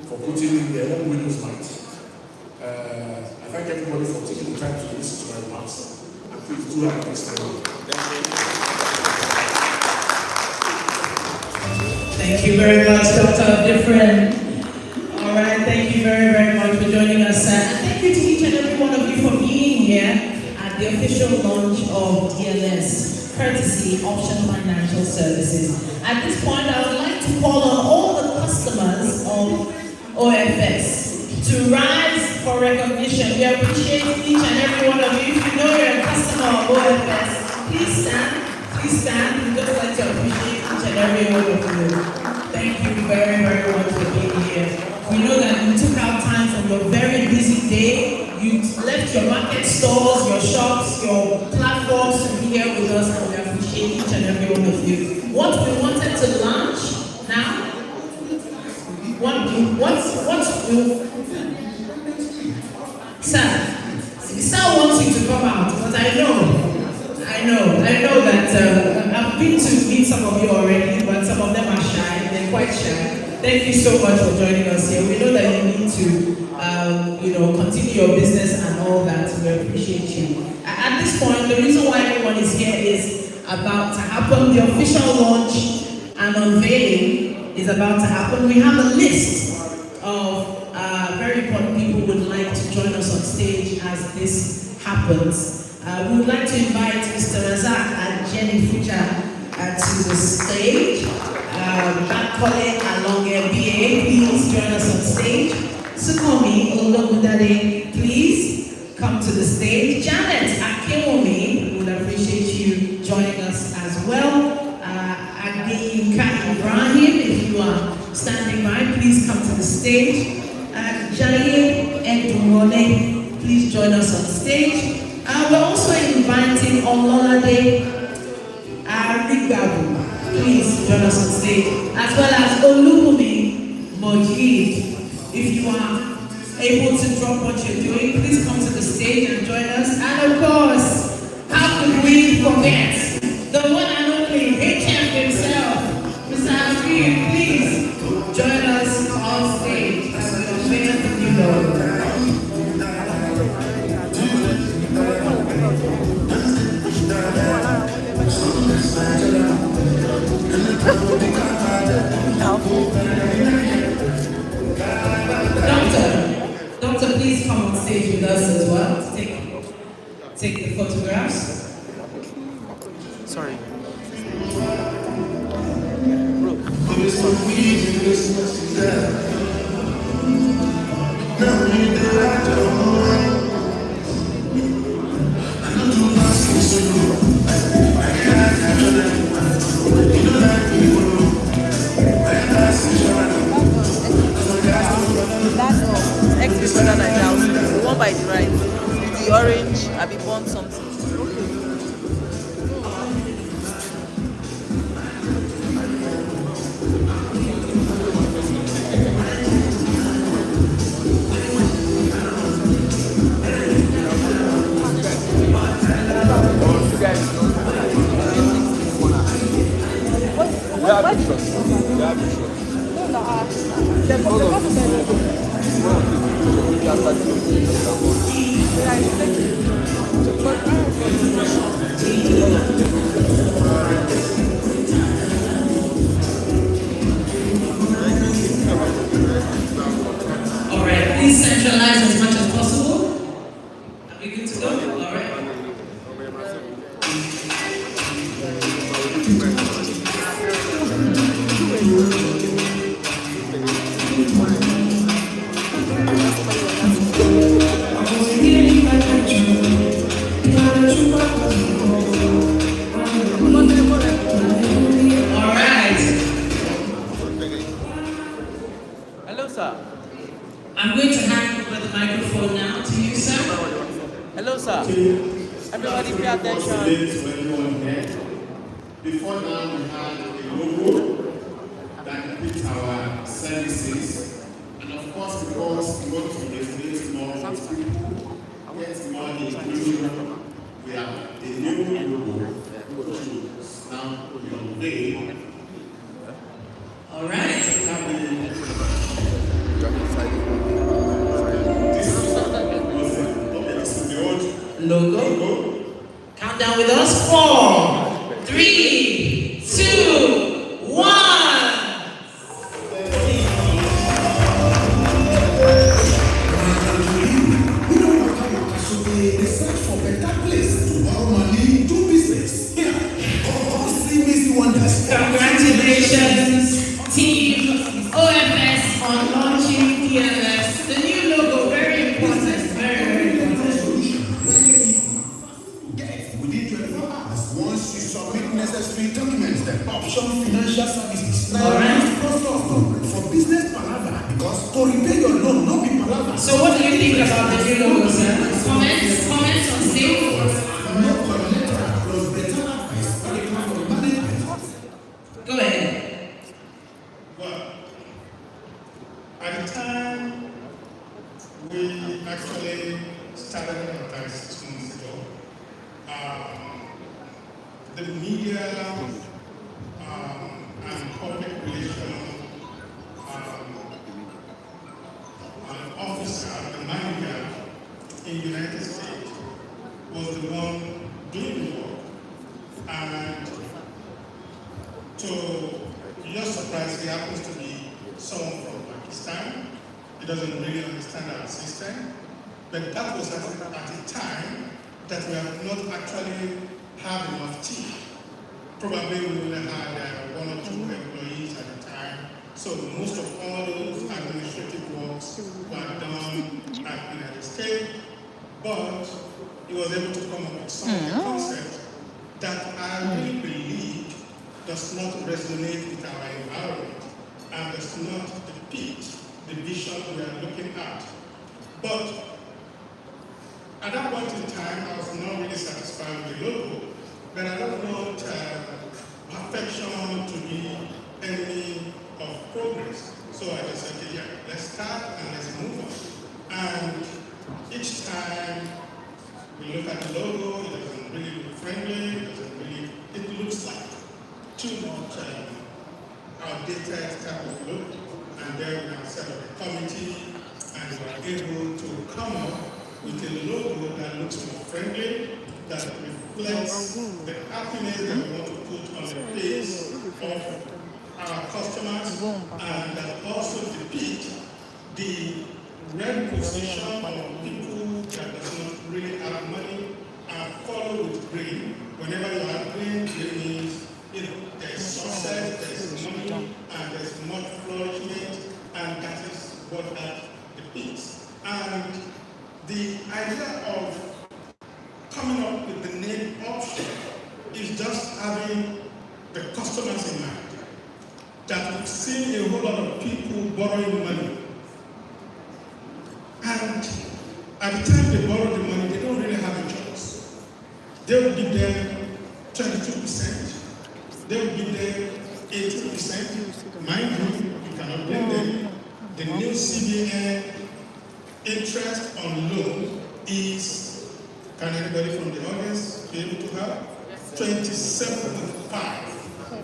for putting in their own widow's might. I thank everybody for taking the time to listen to my remarks. And please do have a next time. Thank you very much, Dr. Different. All right, thank you very, very much for joining us. And thank you to each and every one of you for being here at the official launch of DLS, courtesy Option Financial Services. At this point, I would like to call on all the customers of OFS to rise for recognition. We appreciate each and every one of you. If you know you're a customer of OFS, please stand. Please stand. We'd just like to appreciate each and every one of you. Thank you very, very much for being here. We know that you took out time from your very busy day. You left your market stores, your shops, your platforms to be here with us, and we appreciate each and every one of you. What we wanted to launch now, Sir wants you to come out, but I know that I've been to meet some of you already, but some of them are shy, they're quite shy. Thank you so much for joining us here. We know that you need to, continue your business and all that. We appreciate you. At this point, the reason why everyone is here is about to happen. The official launch and unveiling is about to happen. We have a list of very important people who would like to join us on stage as this happens. We would like to invite Mr. Razak and Jenny Fuja to the stage. Bankole Alonge BA, please join us on stage. Sukomi Ologudade, please come to the stage. Janet Akewomi, would appreciate you joining us as well. Adeyinka Ibrahim, if you are standing by, please come to the stage. Jaye Edumone, please join us on stage. We're also inviting Ololade Arigabu. Please join us on stage, as well as Olubumi Mojid. If you are able to drop what you're doing, please come to the stage and join us. And of course, how could we forget the one and only HF himself, Mr. Afri? Please join us on stage as we unveil the new logo. Doctor, please come on stage with us as well to take the photographs. Sorry. Bro. the orange, I be born something. All right, please centralize as much as possible. Are we good to go? All right. All right. Hello, sir. I'm going to hand over the microphone now to you, sir. Hello, sir. Everybody pay To attention. everyone here. Before now, we had a logo that depicts our services, and of course, because we want to resonate more with people, get more inclusion, we have a new logo which is now unveiled. All right. Logo. Countdown with us. 4, 3, 2, 1. They search for better place to borrow money, do business. Here, all see wonders. Congratulations, team OFS, on launching PLS. The new logo, very important, very important. Within 24 hours, once you submit necessary documents, the option financial services. All right. For business palaver, because to repay your loan, no be palaver. So what do you think about the new logo, sir? Comments on stage? No collateral plus better advice when it comes to management. Go ahead. Well, at the time we actually started advertising 6 months ago, the media and public relations officer, the manager in the United States, was the one doing the work. And to your surprise, he happens to be someone from Pakistan. He doesn't really understand our system. But that was at a time that we have not actually had enough team. Probably we only had 1 or 2 employees at the time. So most of all those administrative works were done at the United States. But he was able to come up with some of the concepts that I really believe does not resonate with our environment and does not depict the vision we are looking at. But at that point in time, I was not really satisfied with the logo, but I don't want perfection to be enemy of progress. So I just said, okay, yeah, let's start and let's move on. And each time we look at the logo, it doesn't really look friendly, it looks like too much outdated type of look. And then we have set up a committee and we are able to come up with a logo that looks more friendly, that reflects the happiness that we want to put on the face of our customers, and that also depict the real position of people that does not really have money and follow with green. Whenever you have green, green means there's success, there's money, and there's much flourishment, and that is what that depicts. And the idea of coming up with the name option is just having the customers in mind. That we've seen a whole lot of people borrowing money. And at the time they borrow the money, they don't really they will give them 22%, they will give them 18%. Mind you, you cannot blame them. The new CBN interest on loan is, can anybody from the audience be able to have? 27.5.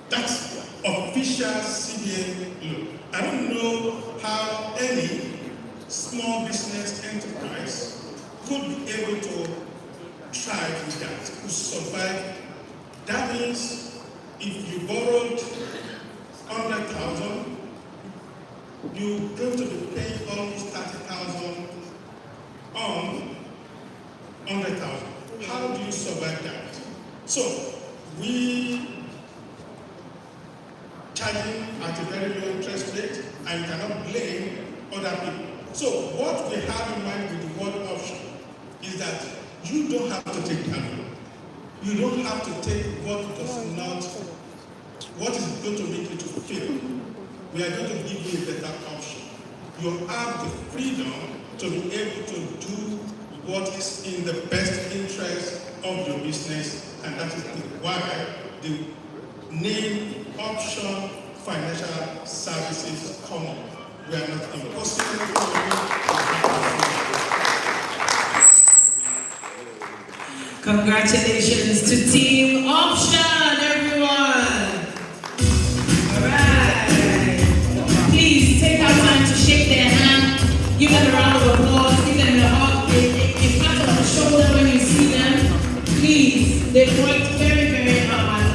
That's official CBN loan. I don't know how any small business enterprise could be able to thrive with that, could survive. That means if you borrowed 100,000, you're going to be paying almost 30,000 on 100,000. How do you survive that? So we charging at a very low interest rate, and you cannot blame other people. So what we have in mind with the word option is that you don't have to take that loan. You don't have to take what is going to make you to fail. We are going to give you a better option. You have the freedom to be able to do what is in the best interest of your business, and that is why the name Option Financial Services come up. We are not impossible. Congratulations to Team Option, everyone. All right. Please take our time to shake their hand, give them a round of applause, give them a hug, a pat on the shoulder when you see them. Please, they worked very, very hard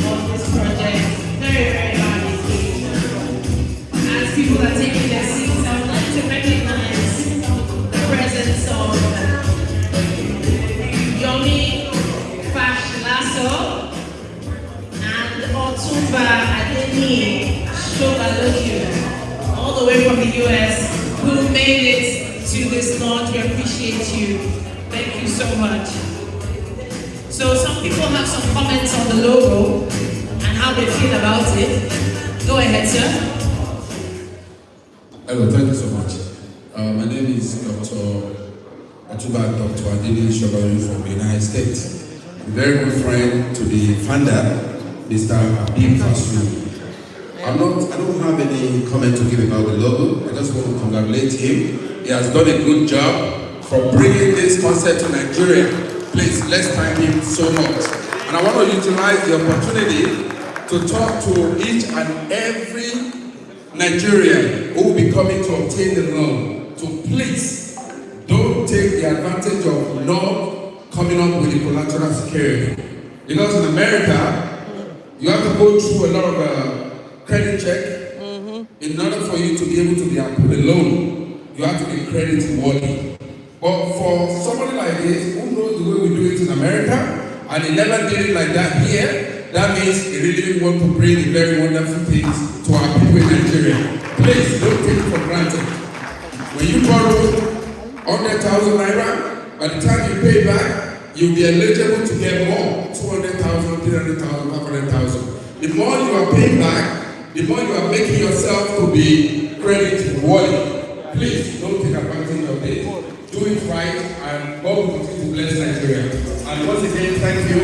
on this project. Very, very hard indeed. As people are taking their seats, I would like to recognize the presence of Yomi Fashlaso and Otumba Adeni Shobaloju, all the way from the US, who made it to this launch. We appreciate you. Thank you so much. So some people have some comments on the logo and how they feel about it. Go ahead, sir. Hello, thank you so much. My name is Dr. Dr. Adini Shobari from the United States. A very good friend to the founder, Mr. Abib Fasri. I don't have any comment to give about the logo. I just want to congratulate him. He has done a good job for bringing this concept to Nigeria. Please, let's thank him so much. And I want to utilize the opportunity to talk to each and every Nigerian who will be coming to obtain the loan to please don't take the advantage of not coming up with the collateral security. Because in America, you have to go through a lot of credit check in order for you to be able to be approved a loan. You have to be credit worthy. But for somebody like this who knows the way we do it in America, and he never did it like that here, that means he really want to bring the very wonderful things to our people in Nigeria. Please don't take it for granted. When you borrow 100,000 naira, by the time you pay back, you'll be eligible to get more, 200,000, 300,000, 500,000. The more you are paying back, the more you are making yourself to be credit worthy. Please don't take advantage of it. Do it right, and God will continue to bless Nigeria. And once again, thank you,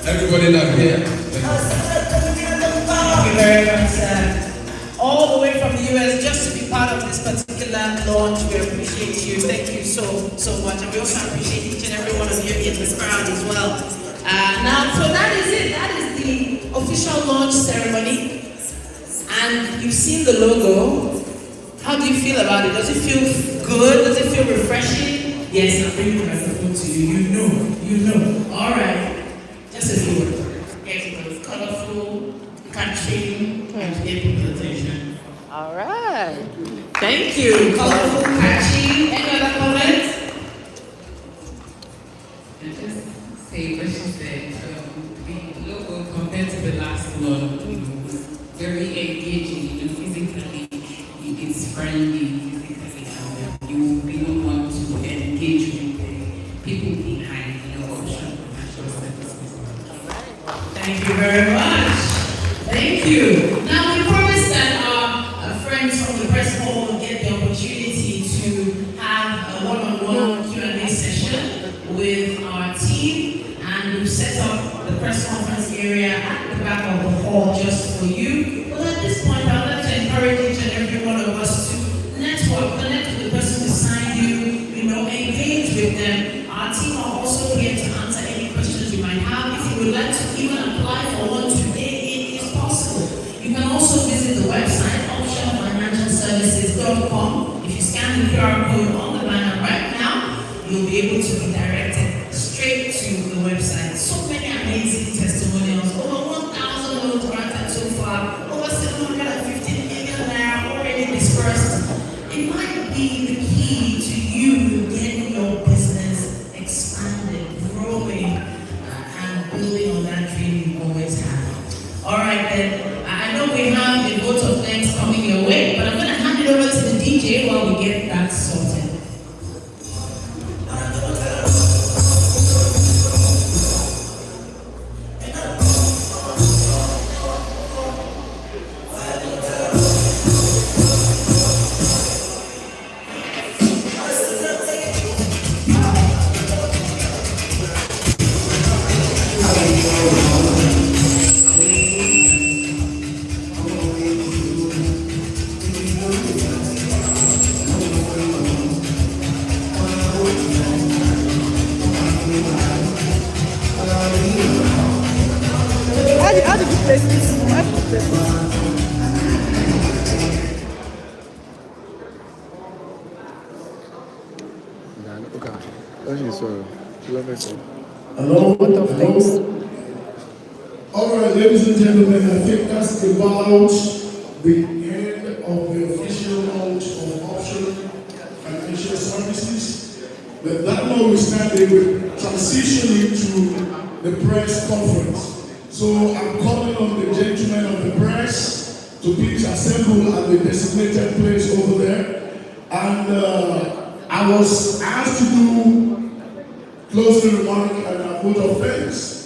everybody that's here. Thank you very much, sir. All the way from the US just to be part of this particular launch. We appreciate you. Thank you so much. And we also appreciate each and every one of you in this crowd as well. Now, so that is it. That is the official launch ceremony. And you've seen the logo. How do you feel about it? Does it feel good? Does it feel refreshing? Yes, I'm bringing the microphone to you. You know. All right. Just a few words. Yes, it was colorful, catchy, and able to attention. All right. Thank you. Colorful, catchy. Any other comments? And just say what she said. The logo compared to the last one was very engaging and physically. It's friendly physically, and you really want to engage with the people behind your Option Financial Services. Thank you very much. Thank you. Now we promised that our friends from the press hall will get the opportunity to have a one-on-one Q&A session with our team. press conference area at the back of the hall just for you. But at this point, I'd like to encourage each and every one of us to network, connect with the person beside you, engage with them. Our team are also here to answer any questions you might have. If you would like to even apply for one today, it is possible. You can also visit the website, optionfinancialservices.com. If you scan the QR code on the banner right now, you'll be able to be directed straight to the website. So many amazing testimonials. Over 1,000 loans granted so far. Over 715 million naira already dispersed. It might be the key to you getting your business expanded, growing, and building on that dream you always had. All right, then. I know we have a vote of thanks coming your way, but I'm going to hand it over to the DJ while we get that sorted. How did you place this? How did you place this? Hello? What of things? All right, ladies and gentlemen, I think that's about the end of the official launch of Option Financial Services. But that notwithstanding, we transition into the press conference. So I'm calling on the gentlemen of the press to please assemble at the designated place over there. And I was asked to do closing remark and a vote of thanks.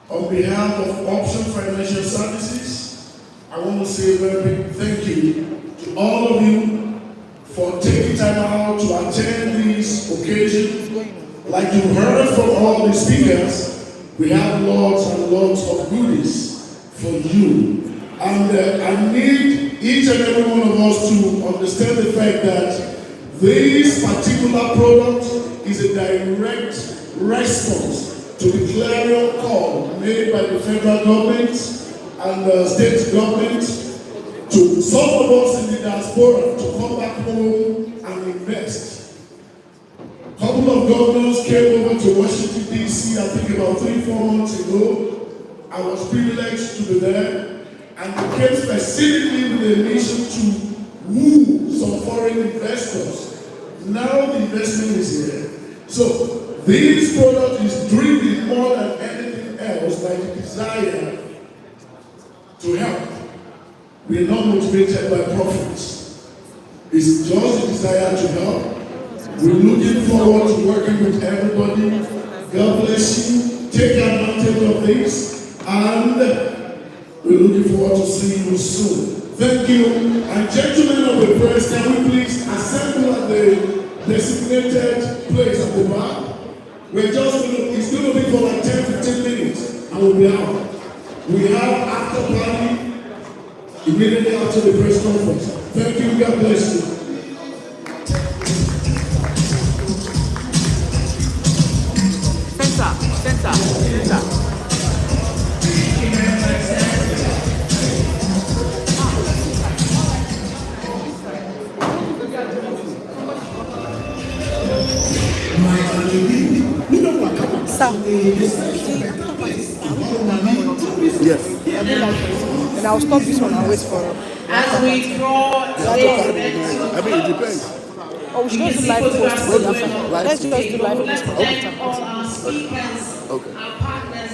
On behalf of Option Financial Services, I want to say a very big thank you to all of you for taking time out to attend this occasion. Like you heard from all the speakers, we have lots and lots of goodies for you. And I need each and every one of us to understand the fact that this particular product is a direct response to the clarion call made by the federal government and the state government to some of us in the diaspora to come back home and invest. A couple of governors came over to Washington, D.C., I think about 3-4 months ago. I was privileged to be there, and they came specifically with a mission to woo some foreign investors. Now the investment is here. So this product is driven more than anything else by the desire to help. We are not motivated by profits. It's just a desire to help. We're looking forward to working with everybody. God bless you. Take advantage of this. And we're looking forward to seeing you soon. Thank you. And gentlemen of the press, can we please assemble at the designated place at the bar? It's going to be for like 10-15 minutes and we'll be out. We have after party immediately after the press conference. Thank you. God bless you. Center. Thank you very much, sir. Yes. And I'll stop this one and wait for As we draw the I mean, it depends. Oh, we should just do live post. Let's just do live post. Thank all our speakers, our partners,